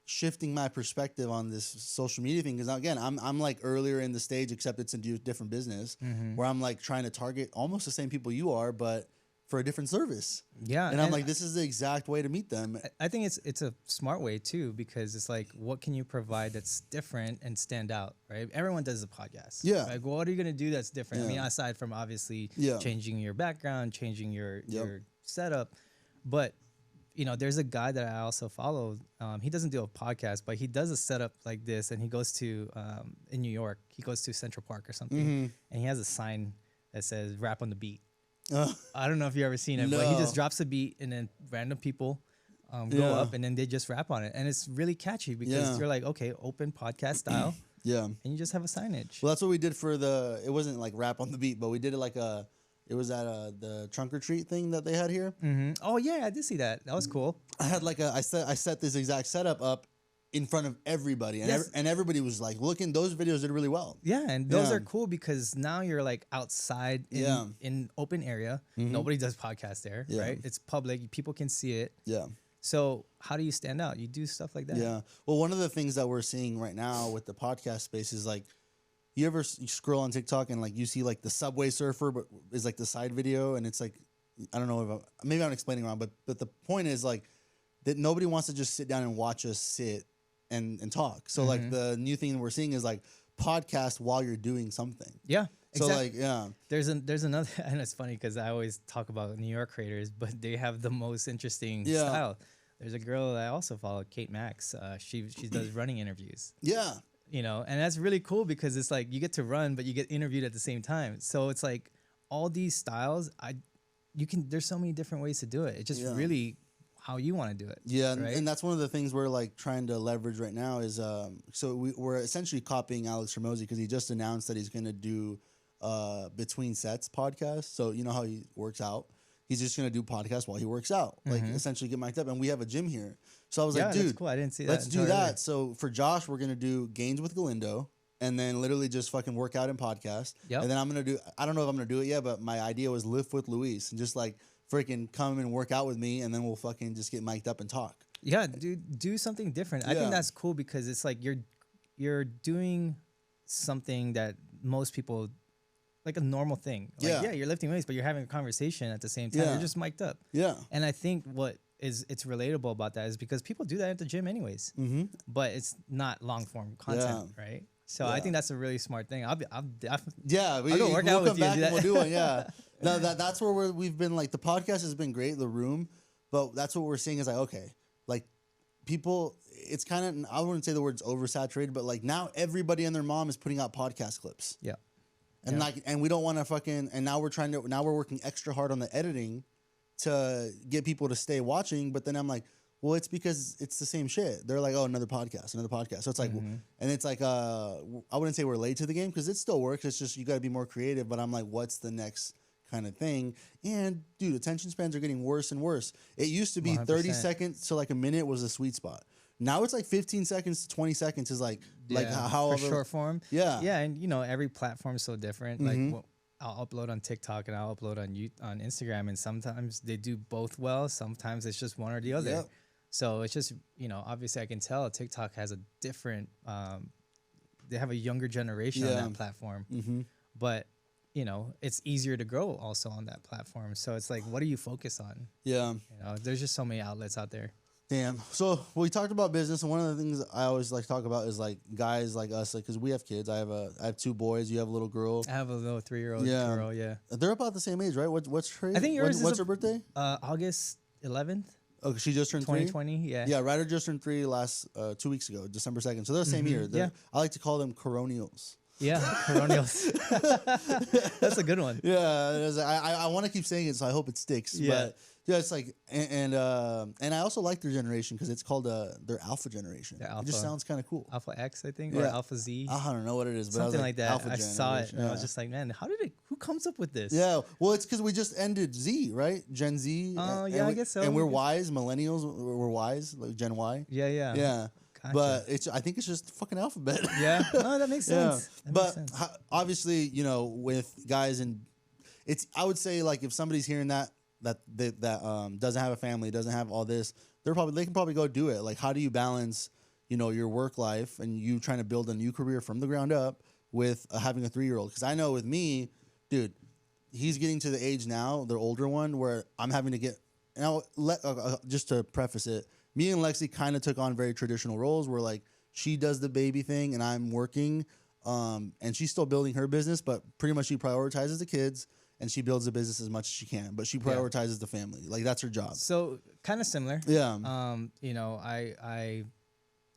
shifting my perspective on this social media thing, because again, I'm like earlier in the stage, except it's a different business where I'm like trying to target almost the same people you are, but for a different service. Yeah. And I'm like, this is the exact way to meet them. I think it's a smart way too, because it's like, what can you provide that's different and stand out, right? Everyone does a podcast. Yeah. Like, what are you going to do that's different? I mean, aside from obviously changing your background, changing your setup, but there's a guy that I also follow. He doesn't do a podcast, but he does a setup like this, and he goes to, in New York, he goes to Central Park or something, and he has a sign that says "Rap on the Beat." I don't know if you've ever seen it, but he just drops a beat, and then random people go up, and then they just rap on it, and it's really catchy because you're like, okay, open podcast style, and you just have a signage. Well, that's what we did for it wasn't like rap on the beat, but we did it like it was at the trunk or treat thing that they had here. Oh yeah, I did see that. That was cool. I had I set this exact setup up in front of everybody, and and everybody was like looking. Those videos did really well. Yeah, and those are cool because now you're like outside in open area. Nobody does podcast there, right? It's public. People can see it. Yeah. So how do you stand out? You do stuff like that. Yeah. Well, one of the things that we're seeing right now with the podcast space is like, you ever scroll on TikTok and like you see like the Subway Surfer, but is like the side video, and it's like, I don't know if maybe I'm explaining wrong, but the point is like that nobody wants to just sit down and watch us sit and talk. So like the new thing we're seeing is like podcast while you're doing something. Yeah. So like, yeah, there's another, and it's funny because I always talk about New York creators, but they have the most interesting style. There's a girl that I also follow, Kate Max. She does running interviews. Yeah. You know, and that's really cool because it's like you get to run, but you get interviewed at the same time. So it's like all these styles, there's so many different ways to do it. It's just really how you want to do it. Yeah, right? And that's one of the things we're like trying to leverage right now is we're essentially copying Alex Hormozi because he just announced that he's going to do Between Sets podcast. So you know how he works out. He's just going to do podcasts while he works out, like essentially get mic'd up. And we have a gym here. So I was like, dude, that's cool. I didn't see that. Let's do that. Earlier. So for Josh, we're going to do Gains with Galindo and then literally just fucking work out and podcast. Yep. And then I'm going to do, I don't know if I'm going to do it yet, but my idea was Lift with Luis and just like freaking come and work out with me. And then we'll fucking just get mic'd up and talk. Yeah, do something different. I think that's cool because it's like you're doing something that most people, like a normal thing. Like, yeah, you're lifting weights, but you're having a conversation at the same time. You're just mic'd up. Yeah. And I think it's relatable about that is because people do that at the gym anyways, but it's not long form content, right? So I think that's a really smart thing. I'll go work out with you. And we'll do one. Yeah. No, that's where we've been like the podcast has been great, the room, but that's what we're seeing is like, okay, like people, it's kind of, I wouldn't say the word's oversaturated, but like now everybody and their mom is putting out podcast clips. Yeah. And and we don't want to fucking, and now we're working extra hard on the editing to get people to stay watching. But then I'm like, well, it's because it's the same shit. They're like, oh, another podcast. So it's like, and it's like, I wouldn't say we're late to the game because it still works. It's just, you got to be more creative. But I'm like, what's the next kind of thing? And dude, attention spans are getting worse and worse. It used to be 100%. 30 seconds to like a minute was a sweet spot. Now it's like 15 seconds to 20 seconds is like however for short form. Yeah. Yeah. And you know, every platform is so different. Like I'll upload on TikTok and I'll upload on Instagram, and sometimes they do both well. Sometimes it's just one or the other. Yep. So it's just, you know, obviously I can tell TikTok has a different, they have a younger generation on that platform, but you know, it's easier to grow also on that platform. So it's like, what do you focus on? Yeah. You know, there's just so many outlets out there. Damn. So we talked about business, and one of the things I always like to talk about is like guys like us, like because we have kids. I have 2 boys. You have a little girl. I have a little 3-year-old girl. Yeah. They're about the same age, right? What's her age? I think yours what's her birthday? August 11th. Okay, she just turned 2020. 3? Yeah. Yeah, Ryder just turned 3 last 2 weeks ago, December 2nd. So they're the same year. I like to call them coronials. Yeah, coronials. That's a good one. Yeah, I want to keep saying it, so I hope it sticks. Yeah. But yeah, it's like, and I also like their generation because it's called their alpha generation. It just sounds kind of cool. Alpha X, I think, or Alpha Z. I don't know what it is, but something like that. Alpha I saw it, and I was just like, man, who comes up with this? Yeah, well, it's because we just ended Z, right? Gen Z. Oh, yeah, I guess so. And we're wise. Millennials, we're wise, like Gen Y. Yeah. Gotcha. But I think it's just fucking alphabet. Yeah, no, that makes sense. Yeah. But obviously, you know, with guys and I would say like if somebody's hearing that doesn't have a family, doesn't have all this, they can probably go do it. Like, how do you balance, you know, your work life and you trying to build a new career from the ground up with having a 3-year-old? Because I know with me, dude, he's getting to the age now, the older one, where I'm having to get. Now, just to preface it, me and Lexi kind of took on very traditional roles where like she does the baby thing and I'm working, and she's still building her business, but pretty much she prioritizes the kids. And she builds the business as much as she can, but she prioritizes the family. Like, that's her job. So, kind of similar. Yeah. You know, I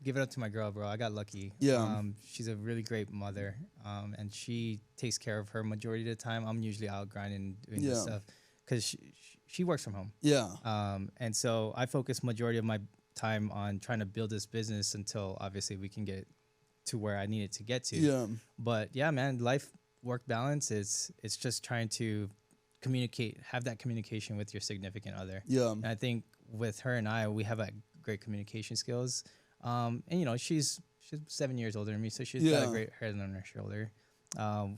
give it up to my girl, bro. I got lucky. Yeah. She's a really great mother, and she takes care of her majority of the time. I'm usually out grinding, doing this stuff, because she works from home. Yeah. And so I focus majority of my time on trying to build this business until, obviously, we can get to where I need it to get to. Yeah. But, yeah, man, work balance it's just trying to have that communication with your significant other. Yeah. And I think with her and we have great communication skills. And you know, she's 7 years older than me, so she's got a great head on her shoulder.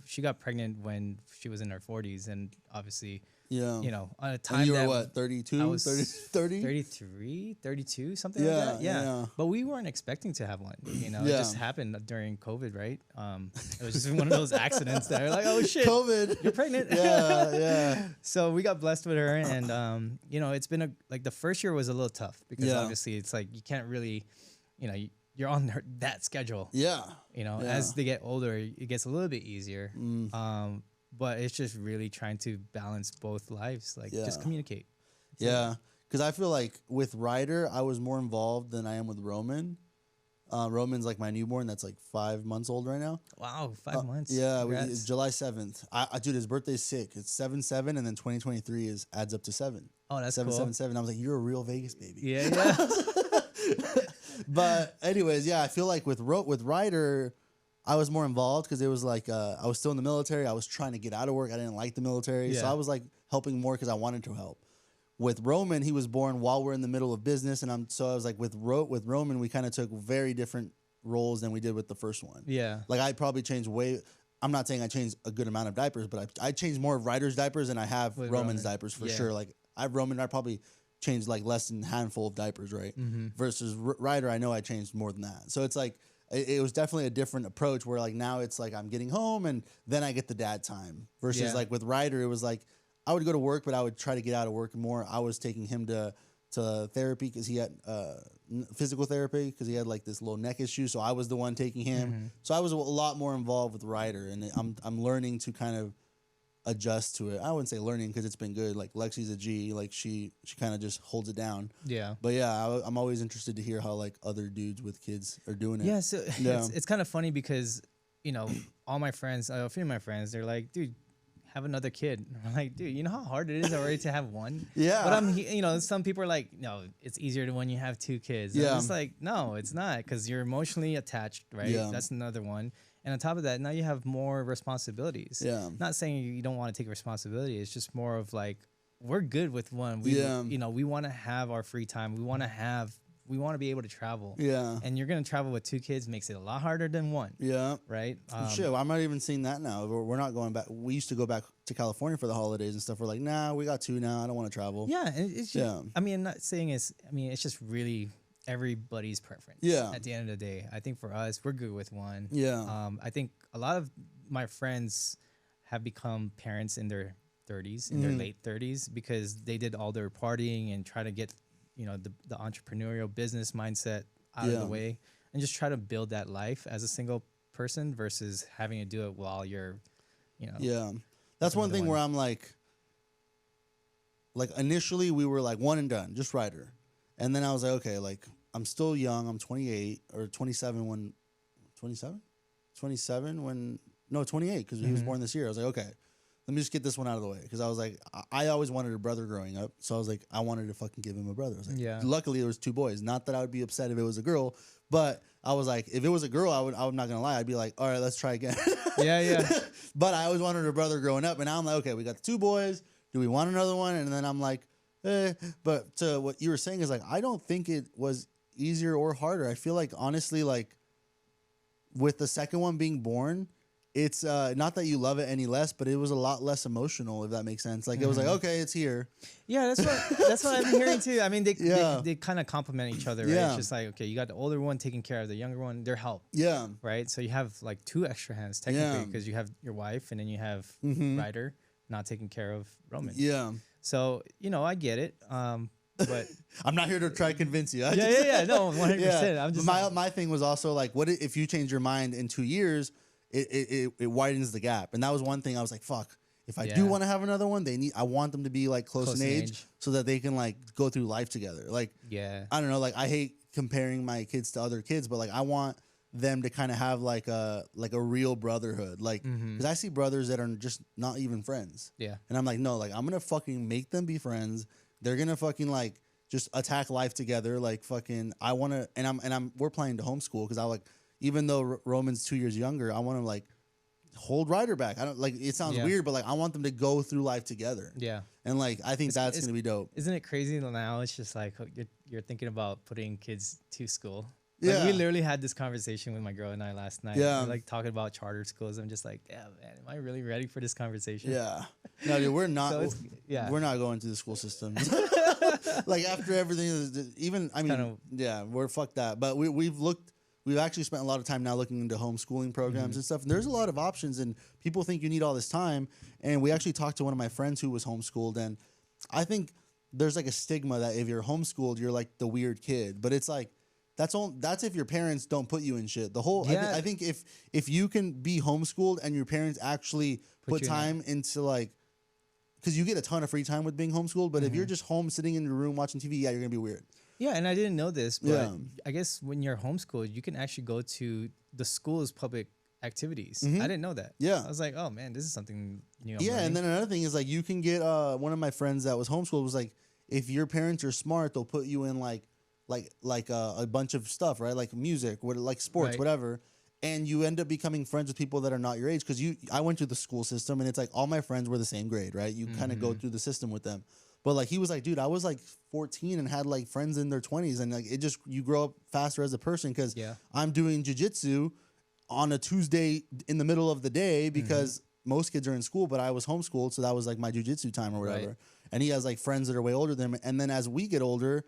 She got pregnant when she was in her 40s, and obviously, Yeah. you know, on a time And you were that what, 32, I was 30? 33, 32, something like that. Yeah. But we weren't expecting to have one. You know, it just happened during COVID, right? It was just one of those accidents that are like, oh shit, COVID, you're pregnant. Yeah. So we got blessed with her, and you know, it's been like the first year was a little tough because obviously it's like you can't really, you know, you're on that schedule. Yeah. You know, as they get older, it gets a little bit easier. But it's just really trying to balance both lives, like just communicate. Yeah, because I feel like with Ryder, I was more involved than I am with Roman. Roman's like my newborn that's like 5 months old right now. Wow, 5 months. Yeah, it's July 7th. Dude, his birthday's sick. It's 7/7, and then 2023 adds up to 7. Oh, that's 7/7/7. I was like, you're a real Vegas baby. Yeah. But anyways, yeah, I feel like with Ryder, I was more involved because it was like I was still in the military. I was trying to get out of work. I didn't like the military, so I was like helping more because I wanted to help. With Roman, he was born while we're in the middle of business, and I was like with Roman, we kind of took very different roles than we did with the first one. Yeah, like I probably changed I'm not saying I changed a good amount of diapers, but I changed more of Ryder's diapers than I have Roman's diapers for sure. Like I probably changed like less than a handful of diapers, right? Versus Ryder, I know I changed more than that. So it's like it was definitely a different approach where like now it's like I'm getting home and then I get the dad time versus like with Ryder, it was like I would go to work, but I would try to get out of work more. I was taking him to therapy because he had physical therapy because he had like this little neck issue. So I was the one taking him. So I was a lot more involved with Ryder, and I'm learning to kind of adjust to it. I wouldn't say learning because it's been good. Like Lexi's a G, like she kind of just holds it down. Yeah. But yeah, I'm always interested to hear how like other dudes with kids are doing it. Yeah. So it's kind of funny because, you know, all my friends, a few of my friends, they're like, dude, have another kid. I'm like, dude, you know how hard it is already to have one? Yeah. But you know, some people are like, no, it's easier when you have 2 kids. And it's like, no, it's not, because you're emotionally attached, right? Yeah. That's another one. And on top of that, now you have more responsibilities. Yeah. Not saying you don't want to take responsibility. It's just more of like, we're good with one. You know, we want to have our free time. We want to be able to travel. Yeah. And you're going to travel with 2 kids makes it a lot harder than 1. Yeah. Right? Shit, I'm not even seeing that now. We're not going back. We used to go back to California for the holidays and stuff. We're like, nah, we got 2 now. I don't want to travel. Yeah. It's just, I mean, I'm not saying it's just really everybody's preference. Yeah. At the end of the day, I think for us, we're good with 1. Yeah. I think a lot of my friends have become parents in their 30s, in their late 30s, because they did all their partying and try to get, you know, the entrepreneurial business mindset out of the way and just try to build that life as a single person versus having to do it while you're, you know. Yeah. That's one thing where I'm like initially we were like 1 and done, just Ryder. And then I was like, okay, like I'm still young. I'm 28 or 27 when 27 when, no, 28 because he was born this year. I was like, okay, let me just get this one out of the way. Because I was like, I always wanted a brother growing up. So I was like, I wanted to fucking give him a brother. I was like, luckily there was 2 boys. Not that I would be upset if it was a girl, but I was like, if it was a girl, I'm not going to lie. I'd be like, all right, let's try again. Yeah. But I always wanted a brother growing up. And now I'm like, okay, we got the 2 boys. Do we want another one? And then I'm like, but to what you were saying is like, I don't think it was easier or harder. I feel like honestly, like with the second one being born, it's not that you love it any less, but it was a lot less emotional, if that makes sense. Like it was like, okay, it's here. Yeah, that's what I've been hearing too. I mean, they kind of complement each other, right? It's just like, okay, you got the older one taking care of the younger one, their help. Yeah. Right? So you have like 2 extra hands technically because you have your wife and then you have Ryder not taking care of Roman. Yeah. So, you know, I get it. But I'm not here to try to convince you. No, 100%. I'm just my thing was also like, what if you change your mind in 2 years? It widens the gap, and that was one thing I was like, fuck. If I do want to have another one, I want them to be like close in age so that they can like go through life together. Like, I don't know, like I hate comparing my kids to other kids, but like I want them to kind of have like a real brotherhood, like because I see brothers that are just not even friends. Yeah, and I'm like, no, like I'm gonna fucking make them be friends. They're gonna fucking like just attack life together. Like fucking, I want to, and we're planning to homeschool because I like. Even though Roman's 2 years younger, I want to like hold Ryder back. I don't like it sounds weird, but like I want them to go through life together. Yeah. And like I think that's gonna be dope. Isn't it crazy now? It's just like you're thinking about putting kids to school. Like, we literally had this conversation with my girl and I last night. Yeah. We're like talking about charter schools. I'm just like, yeah, man, am I really ready for this conversation? Yeah. No, dude, we're not. So we're not going to the school system. Like after everything, even I mean, we're fuck that. But we've actually spent a lot of time now looking into homeschooling programs and stuff. And there's a lot of options, and people think you need all this time. And we actually talked to one of my friends who was homeschooled, and I think there's like a stigma that if you're homeschooled, you're like the weird kid. But it's like that's if your parents don't put you in shit. The whole I think if you can be homeschooled and your parents actually put time into like, because you get a ton of free time with being homeschooled, but if you're just home sitting in your room watching TV, you're gonna be weird. Yeah, and I didn't know this, but I guess when you're homeschooled, you can actually go to the school's public activities. I didn't know that. Yeah, I was like, oh man, this is something new. Yeah, and then another thing is like you can get one of my friends that was homeschooled was like, if your parents are smart, they'll put you in like a bunch of stuff, right? Like music, like sports, whatever. And you end up becoming friends with people that are not your age. Because I went through the school system, and it's like all my friends were the same grade, right? You kind of go through the system with them. But like he was like, dude, I was like 14 and had like friends in their 20s, and like you grow up faster as a person because I'm doing jujitsu on a Tuesday in the middle of the day because most kids are in school, but I was homeschooled, so that was like my jujitsu time or whatever. Right. And he has like friends that are way older than him. And then as we get older,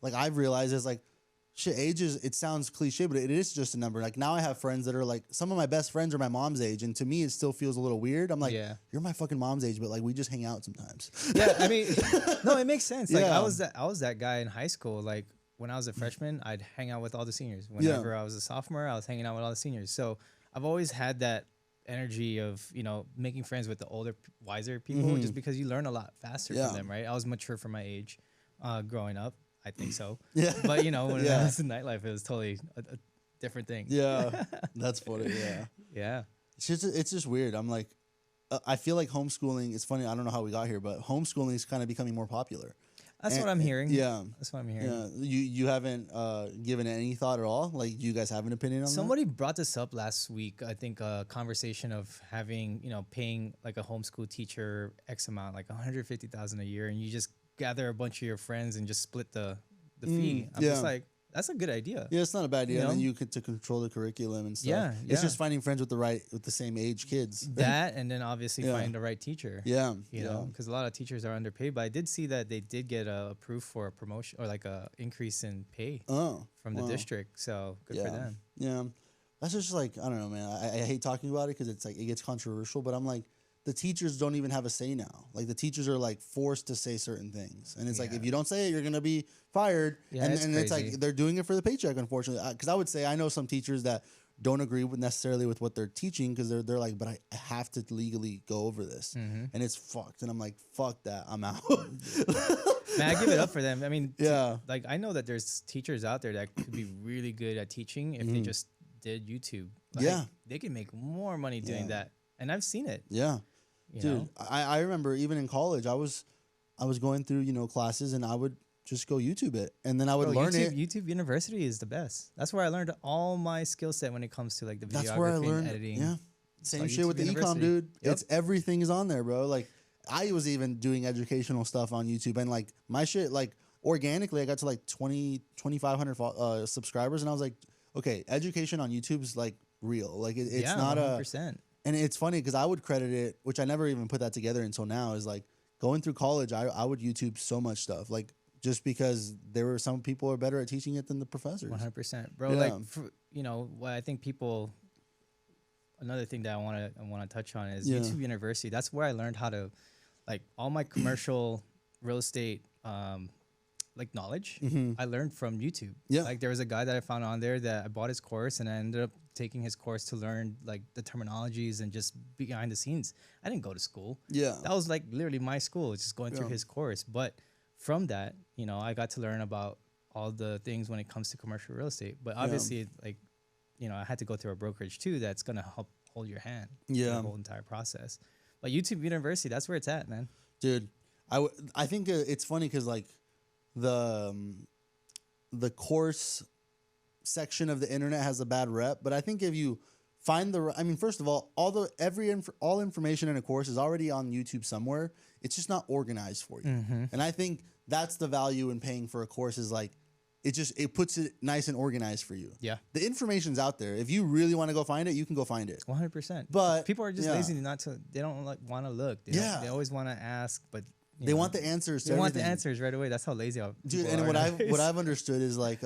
like I've realized is like, shit, age is, it sounds cliche, but it is just a number. Like now I have friends that are like, some of my best friends are my mom's age. And to me, it still feels a little weird. I'm like, you're my fucking mom's age, but like we just hang out sometimes. Yeah, I mean, no, it makes sense. Like I was that guy in high school. Like when I was a freshman, I'd hang out with all the seniors. Whenever I was a sophomore, I was hanging out with all the seniors. So I've always had that energy of, making friends with the older, wiser people just because you learn a lot faster from them, right? I was mature for my age growing up. I think so. Yeah. But, when I was in nightlife, it was totally a different thing. Yeah. That's funny. Yeah. Yeah. It's just weird. I'm like, I feel like homeschooling, it's funny. I don't know how we got here, but homeschooling is kind of becoming more popular. That's what I'm hearing. Yeah. That's what I'm hearing. Yeah. You haven't given it any thought at all? Like, do you guys have an opinion on Somebody brought this up last week. I think a conversation of having, paying like a homeschool teacher X amount, like $150,000 a year, and you just gather a bunch of your friends and just split the fee. I'm just like, that's a good idea. Yeah, it's not a bad idea. And then you get to control the curriculum and stuff. Yeah, it's just finding friends with the same age kids. That, and then obviously find the right teacher. Yeah, you know, because a lot of teachers are underpaid. But I did see that they did get approved for a promotion or like a increase in pay from the district. So good for them. Yeah, that's just like, I don't know, man. I hate talking about it because it's like it gets controversial. But I'm like, the teachers don't even have a say now. Like the teachers are like forced to say certain things, and it's like if you don't say it, you're gonna be fired. Yeah, and it's like they're doing it for the paycheck, unfortunately. Because I would say I know some teachers that don't agree necessarily with what they're teaching because they're like, but I have to legally go over this, and it's fucked. And I'm like, fuck that, I'm out. Man, I give it up for them. I mean, like I know that there's teachers out there that could be really good at teaching if they just did YouTube. Like, they can make more money doing that, and I've seen it. Yeah. Dude, I remember even in college, I was going through, classes, and I would just go YouTube it, and then I would learn it. YouTube University is the best. That's where I learned all my skill set when it comes to like the videography and editing. Yeah, same shit with the ecom, dude. Yep. Everything is on there, bro. Like I was even doing educational stuff on YouTube, and like my shit, like organically, I got to like 2,500 subscribers, and I was like, okay, education on YouTube is like real. Like it's not 100%. And it's funny because I would credit it, which I never even put that together until now, is like going through college, I would YouTube so much stuff. Like just because there were some people are better at teaching it than the professors. 100%. Bro, like, what I think another thing that I want to touch on is YouTube University. That's where I learned how to, like all my commercial real estate like knowledge, I learned from YouTube. Yeah. Like there was a guy that I found on there that I bought his course, and I ended up taking his course to learn like the terminologies and just behind the scenes. I didn't go to school. Yeah. That was like literally my school, just going through his course. But from that, I got to learn about all the things when it comes to commercial real estate. But obviously like, I had to go through a brokerage too that's going to help hold your hand through the whole entire process. But YouTube University, that's where it's at, man. Dude, I think it's funny because like the course section of the internet has a bad rep, but I think if you find first of all, all information in a course is already on YouTube somewhere. It's just not organized for you. And I think that's the value in paying for a course is like it puts it nice and organized for you. Yeah. The information's out there. If you really want to go find it, you can go find it. 100%. But people are just lazy not to. They don't like want to look. They always want to ask, but they want the answers. They want the answers right away. That's how lazy dude. And what I've understood is like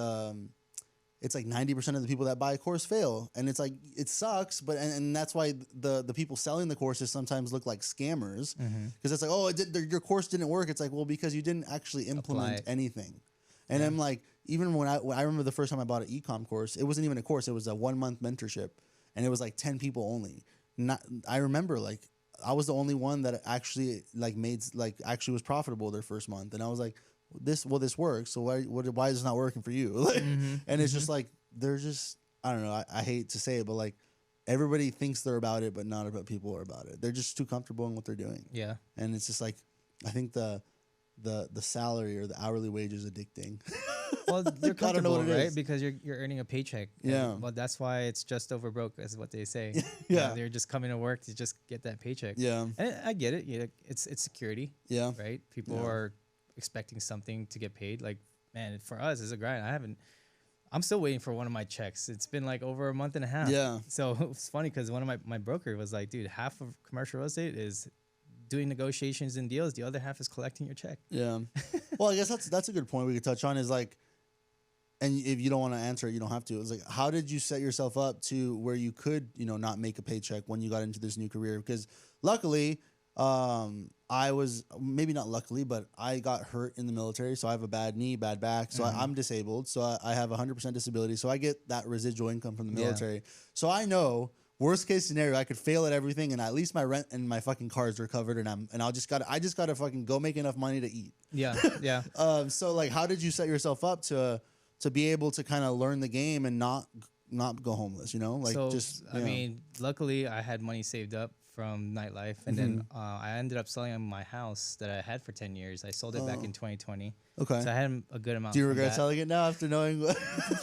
it's like 90% of the people that buy a course fail, and it's like it sucks. But and that's why the people selling the courses sometimes look like scammers because it's like, oh, your course didn't work. It's like, well, because you didn't actually implement anything. And I'm like, even when I remember the first time I bought an e-com course, it wasn't even a course. It was a 1-month mentorship, and it was like 10 people only. I remember like I was the only one that actually actually was profitable their first month, and I was like, this works. So why is this not working for you? And it's just like they're just I don't know. I hate to say it, but like everybody thinks they're about it, but not about people are about it. They're just too comfortable in what they're doing. Yeah, and it's just like I think the salary or the hourly wage is addicting. Well, you're comfortable, right? Because you're earning a paycheck. Yeah. Well, that's why it's just over broke, is what they say. Yeah. They're just coming to work to just get that paycheck. Yeah. And I get it. Yeah, it's security. Yeah. Right. People are expecting something to get paid. Like, man, for us, it's a grind. I'm still waiting for one of my checks. It's been like over a month and a half. Yeah. So it's funny because one of my broker was like, dude, half of commercial real estate is doing negotiations and deals. The other half is collecting your check. Yeah. Well, I guess that's a good point we could touch on is like, and if you don't want to answer it, you don't have to. It's like, how did you set yourself up to where you could, not make a paycheck when you got into this new career? Because luckily, I was maybe not luckily, but I got hurt in the military. So I have a bad knee, bad back. So I'm disabled. So I have 100% disability. So I get that residual income from the military. Yeah. So I know worst case scenario, I could fail at everything, and at least my rent and my fucking cars are covered, and I just gotta fucking go make enough money to eat. Yeah, yeah. So like, how did you set yourself up to be able to kind of learn the game and not go homeless? Like so, I mean, luckily I had money saved up from nightlife, and then I ended up selling my house that I had for 10 years. I sold it back in 2020. Okay. So I had a good amount. Do you regret selling it now after knowing?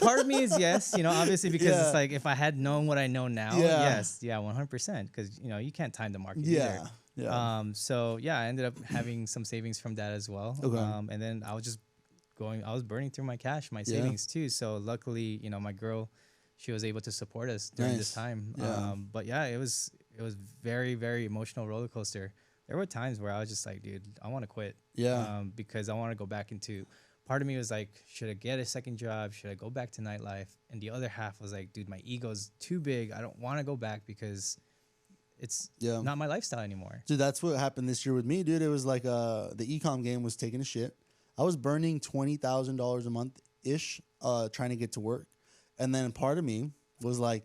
Part of me is yes, obviously, because it's like if I had known what I know now, yes, 100%, because you can't time the market either. Yeah. So I ended up having some savings from that as well. Okay. And then I was just burning through my cash, my savings too. So luckily, my girl, she was able to support us during this time. Yeah. But it was very, very emotional roller coaster. There were times where I was just like, dude, I want to quit. Yeah. Because I want to go back into. Part of me was like, should I get a second job? Should I go back to nightlife? And the other half was like, dude, my ego's too big. I don't want to go back because it's not my lifestyle anymore. Dude, that's what happened this year with me, dude. It was like the e-com game was taking a shit. I was burning $20,000 a month ish, trying to get to work, and then part of me was like,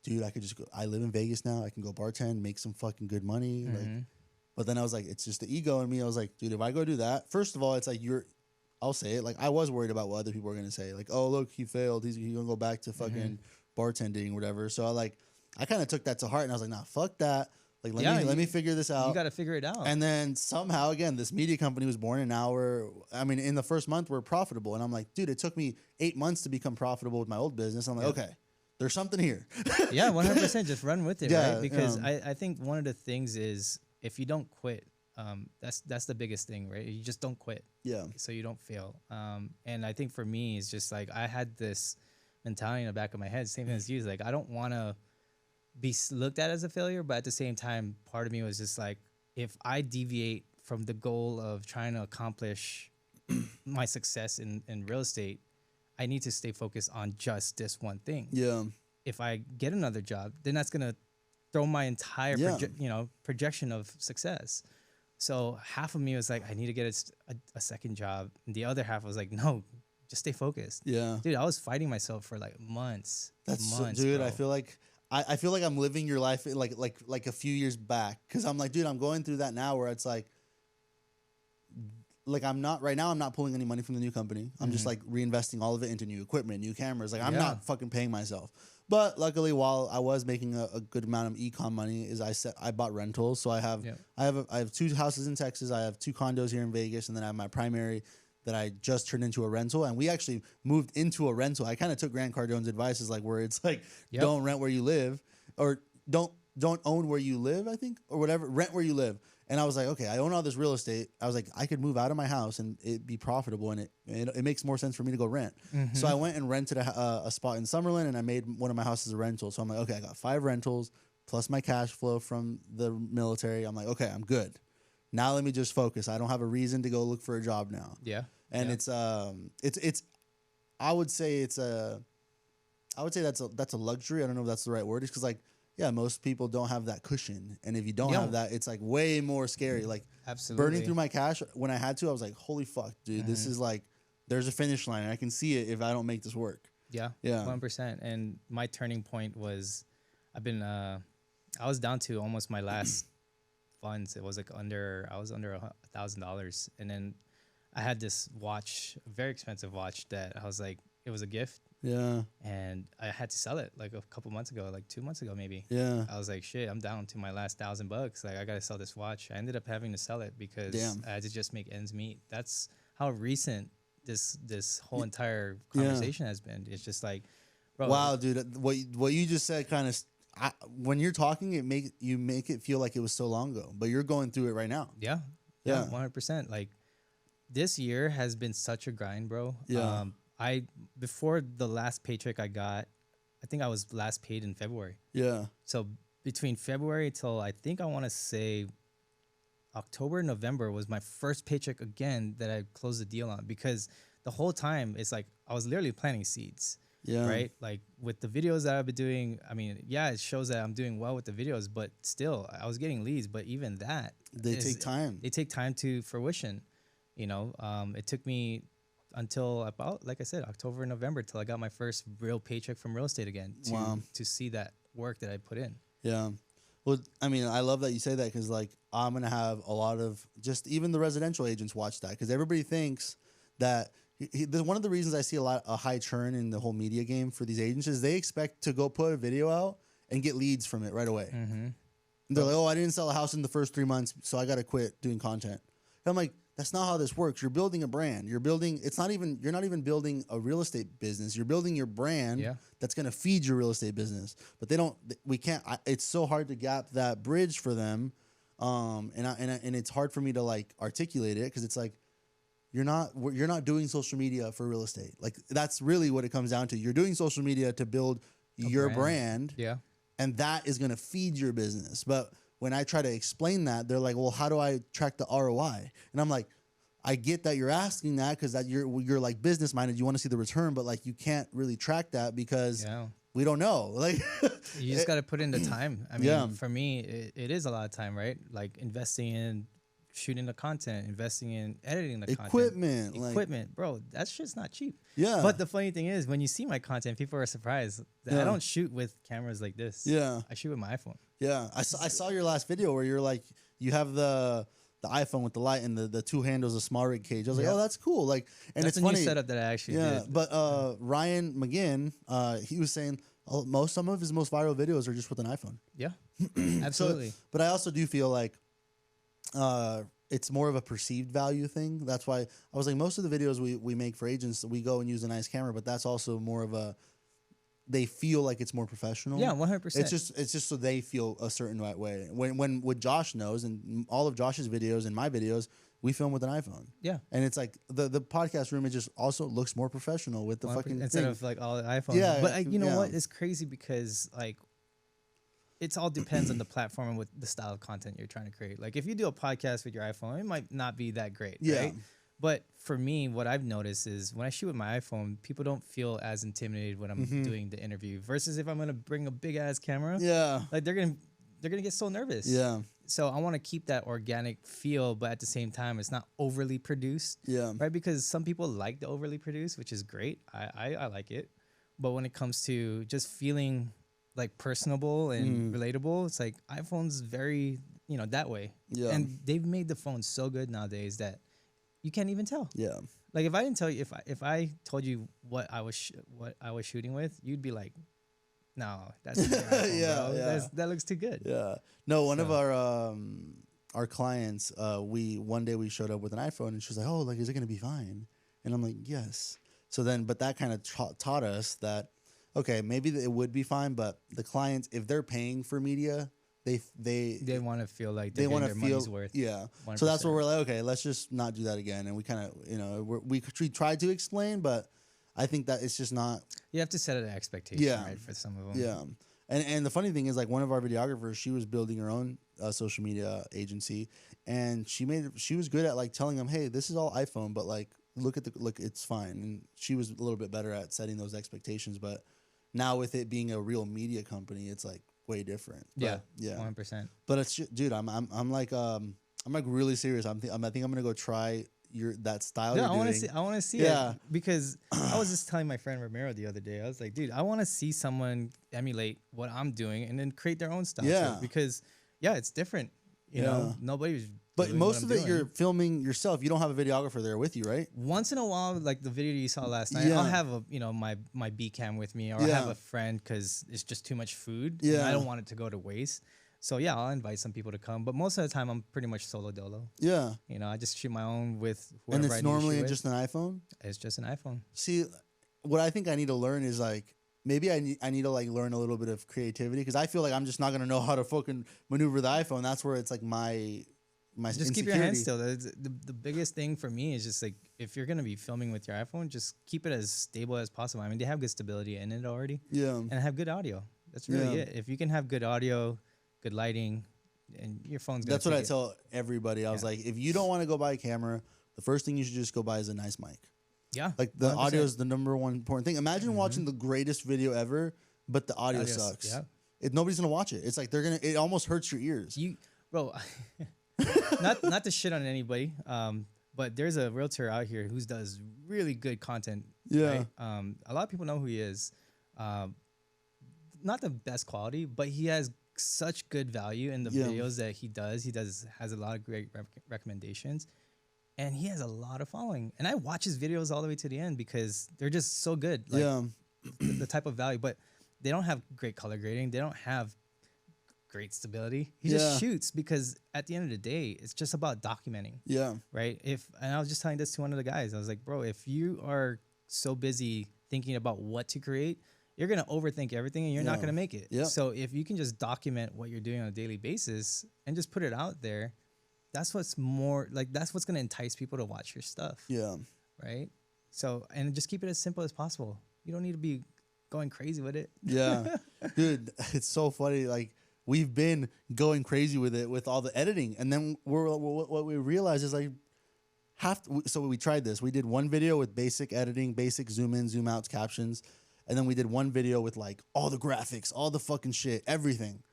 dude, I could just go. I live in Vegas now. I can go bartend, make some fucking good money. Like, but then I was like, it's just the ego in me. I was like, dude, if I go do that, first of all, it's like I'll say it. Like I was worried about what other people were gonna say. Like, oh look, he failed. He's gonna go back to fucking bartending or whatever. So I kind of took that to heart, and I was like, nah, fuck that. Like, let me figure this out. You got to figure it out. And then somehow, again, this media company was born, and now in the first month, we're profitable. And I'm like, dude, it took me 8 months to become profitable with my old business. I'm like, okay, there's something here. 100%. Just run with it, right? Because I think one of the things is if you don't quit, that's the biggest thing, right? You just don't quit. Yeah. So you don't fail. And I think for me, it's just like I had this mentality in the back of my head, same thing as you. Like, I don't want to be looked at as a failure, but at the same time, part of me was just like, if I deviate from the goal of trying to accomplish my success in real estate, I need to stay focused on just this one thing. Yeah. If I get another job, then that's gonna throw my entire projection of success. So half of me was like, I need to get a second job, and the other half was like, no, just stay focused. Yeah, dude, I was fighting myself for like months. Dude. Bro. I feel like I'm living your life like a few years back, because I'm like, dude, I'm going through that now where it's like I'm not pulling any money from the new company. I'm just like reinvesting all of it into new equipment, new cameras. Like I'm not fucking paying myself. But luckily, while I was making a good amount of e-com money, I bought rentals. So I have 2 houses in Texas. I have 2 condos here in Vegas, and then I have my primary that I just turned into a rental, and we actually moved into a rental. I kind of took Grant Cardone's advice, is like where it's like, don't rent where you live, or don't own where you live, I think, or whatever. Rent where you live. And I was like, okay, I own all this real estate. I was like, I could move out of my house and it be profitable, and it makes more sense for me to go rent. Mm-hmm. So I went and rented a spot in Summerlin, and I made one of my houses a rental. So I'm like, okay, I got 5 rentals plus my cash flow from the military. I'm like, okay, I'm good. Now let me just focus. I don't have a reason to go look for a job now. Yeah. And it's I would say that's a luxury. I don't know if that's the right word. It's because like, yeah, most people don't have that cushion. And if you don't have that, it's like way more scary. Like absolutely burning through my cash when I had to, I was like, holy fuck, dude, this is like, there's a finish line. I can see it if I don't make this work. Yeah. 100%. And my turning point was, I was down to almost my last funds. It was like I was under $1,000. And then I had this watch, a very expensive watch that I was like, it was a gift. Yeah. And I had to sell it like a couple months ago, like 2 months ago, maybe. Yeah. I was like, shit, I'm down to my last $1,000. Like, I got to sell this watch. I ended up having to sell it because I had to just make ends meet. That's how recent this whole entire conversation has been. It's just like, bro. Wow, dude. What you just said kind of, when you're talking, you make it feel like it was so long ago, but you're going through it right now. Yeah. 100%. Like, this year has been such a grind, bro. Yeah. Before the last paycheck I got, I think I was last paid in February. Yeah. So between February till I think I want to say October, November was my first paycheck again that I closed the deal on, because the whole time it's like I was literally planting seeds. Yeah. Right. Like with the videos that I've been doing, I mean, yeah, it shows that I'm doing well with the videos, but still I was getting leads. But even that, they take time. They take time to fruition. You know, it took me until about, like I said, October, November, till I got my first real paycheck from real estate again to see that work that I put in. Yeah. Well, I mean, I love that you say that, because like I'm going to have a lot of just even the residential agents watch that, because everybody thinks that one of the reasons I see a high churn in the whole media game for these agents is they expect to go put a video out and get leads from it right away. Mm-hmm. They're like, oh, I didn't sell a house in the first 3 months, so I got to quit doing content. And I'm like, that's not how this works. You're building a brand. You're not even building a real estate business. You're building your brand that's going to feed your real estate business. But it's so hard to gap that bridge for them. And it's hard for me to like articulate it, because it's like, you're not doing social media for real estate. Like, that's really what it comes down to. You're doing social media to build your brand. Yeah. And that is going to feed your business. But when I try to explain that, they're like, well, how do I track the ROI? And I'm like, I get that you're asking that, because that you're like business minded. You want to see the return, but like you can't really track that because we don't know. Like, you just got to put in the time. I mean, for me, it is a lot of time, right? Like investing in shooting the content, investing in editing the equipment, bro. That shit's not cheap. Yeah. But the funny thing is, when you see my content, people are surprised that I don't shoot with cameras like this. Yeah. I shoot with my iPhone. Yeah. I saw your last video where you're like, you have the iPhone with the light and the 2 handles, a small rig cage. I was like, oh, that's cool. Like, and that's it's a funny new setup that I actually did. But Ryan McGinn, he was saying some of his most viral videos are just with an iPhone. Yeah. Absolutely. But I also do feel like it's more of a perceived value thing. That's why I was like, most of the videos we make for agents, we go and use a nice camera, but that's also more of they feel like it's more professional. Yeah, 100%. It's just so they feel a certain right way. When what Josh knows, and all of Josh's videos and my videos, we film with an iPhone. Yeah. And it's like the podcast room, it just also looks more professional with the fucking instead thing. of like all the iPhones. Yeah. But you know what? It's crazy because like, it all depends on the platform and what the style of content you're trying to create. Like if you do a podcast with your iPhone, it might not be that great, right? But for me, what I've noticed is when I shoot with my iPhone, people don't feel as intimidated when I'm doing the interview versus if I'm going to bring a big ass camera. Yeah. Like they're going to get so nervous. Yeah. So I want to keep that organic feel, but at the same time, it's not overly produced. Yeah. Right? Because some people like the overly produced, which is great. I like it. But when it comes to just feeling like personable and relatable, it's like iPhone's very, that way. Yeah. And they've made the phone so good nowadays that you can't even tell. Yeah. Like if I didn't tell you, if I told you what I was shooting with, you'd be like, no, that's not your iPhone, bro. That looks too good. Yeah. No, one of our clients, one day we showed up with an iPhone and she was like, oh, like, is it going to be fine? And I'm like, yes. So then, but that kind of taught us that, okay, maybe it would be fine, but the clients, if they're paying for media, they want to feel like they want to feel money's worth. Yeah. 100%. So that's where we're like, okay, let's just not do that again. And we kind of, we tried to explain, but I think that it's just not. You have to set an expectation, right, for some of them. Yeah. And the funny thing is, like, one of our videographers, she was building her own social media agency, and she was good at like telling them, hey, this is all iPhone, but like look, it's fine. And she was a little bit better at setting those expectations, but now with it being a real media company, it's like way different. But, yeah, 100%. But it's, dude, I'm like really serious. I think I'm gonna go try that style. No, I want to see it, because I was just telling my friend Ramiro the other day. I was like, dude, I want to see someone emulate what I'm doing and then create their own style. Yeah, because it's different. You know, nobody's. But most of it, you're filming yourself. You don't have a videographer there with you, right? Once in a while, like the video you saw last night, I'll have my B cam with me, or I'll have a friend because it's just too much food. Yeah, and I don't want it to go to waste. So yeah, I'll invite some people to come, but most of the time I'm pretty much solo dolo. Yeah, I just shoot my own with whoever. And it's normally just an iPhone. It's just an iPhone. See, what I think I need to learn is like maybe I need to like learn a little bit of creativity, because I feel like I'm just not gonna know how to fucking maneuver the iPhone. That's where it's like my just keep your hands still. The biggest thing for me is just like, if you're gonna be filming with your iPhone, just keep it as stable as possible. I mean, they have good stability in it already. Yeah, and have good audio. That's really it. If you can have good audio, good lighting, and your phone's gonna. That's what I tell everybody. I was like, if you don't want to go buy a camera, the first thing you should just go buy is a nice mic. Yeah, like the 100%. Audio is the number one important thing. Imagine watching the greatest video ever, but the audio sucks. Yeah, nobody's gonna watch it. It's like it almost hurts your ears. Bro, not to shit on anybody, but there's a realtor out here who does really good content. Yeah, right? A lot of people know who he is. Not the best quality, but he has such good value in the videos that he does. Has a lot of great recommendations, and he has a lot of following. And I watch his videos all the way to the end because they're just so good. Like, the type of value, but they don't have great color grading. They don't have great stability. He just shoots because at the end of the day, it's just about documenting. Yeah. Right. And I was just telling this to one of the guys. I was like, bro, if you are so busy thinking about what to create, you're going to overthink everything and you're not going to make it. Yep. So if you can just document what you're doing on a daily basis and just put it out there, that's what's going to entice people to watch your stuff. Yeah. Right. So, and just keep it as simple as possible. You don't need to be going crazy with it. Yeah. Dude, it's so funny. Like, we've been going crazy with it with all the editing. And then what we realized is like, so we tried this. We did one video with basic editing, basic zoom in, zoom outs, captions. And then we did one video with like all the graphics, all the fucking shit, everything.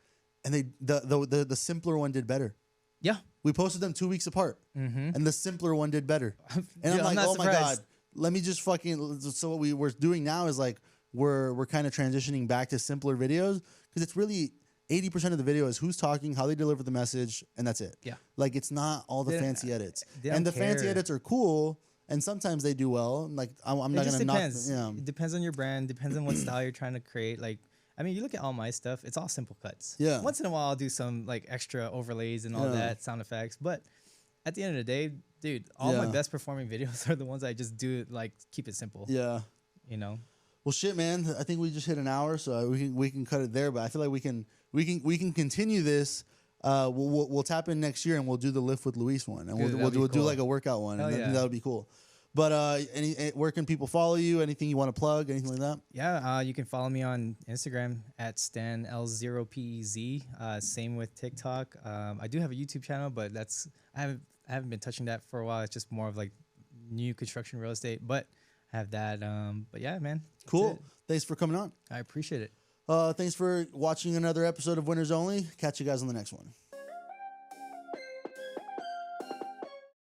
And the simpler one did better. Yeah. We posted them 2 weeks apart. Mm-hmm. And the simpler one did better. And I'm like, oh my God, let me just fucking. So what we're doing now is like, we're kind of transitioning back to simpler videos, because it's really 80% of the video is who's talking, how they deliver the message, and that's it. Yeah. Like, it's not all the fancy edits. And the fancy edits are cool. And sometimes they do well. Like, I'm not going to knock. It depends on your brand. Depends on what style you're trying to create. Like, I mean, you look at all my stuff. It's all simple cuts. Yeah. Once in a while, I'll do some like extra overlays and all that, sound effects. But at the end of the day, dude, all my best performing videos are the ones I just do like keep it simple. Yeah. You know. Well, shit, man. I think we just hit an hour, so we can cut it there. But I feel like we can continue this. We'll tap in next year and we'll do the Lift with Luis one, and we'll do like a workout one, and that would be cool. But where can people follow you? Anything you want to plug? Anything like that? Yeah, you can follow me on Instagram at StanL0PEZ. Same with TikTok. I do have a YouTube channel, but I haven't been touching that for a while. It's just more of like new construction real estate, but I have that. But yeah, man. Cool. Thanks for coming on. I appreciate it. Thanks for watching another episode of Winners Only. Catch you guys on the next one.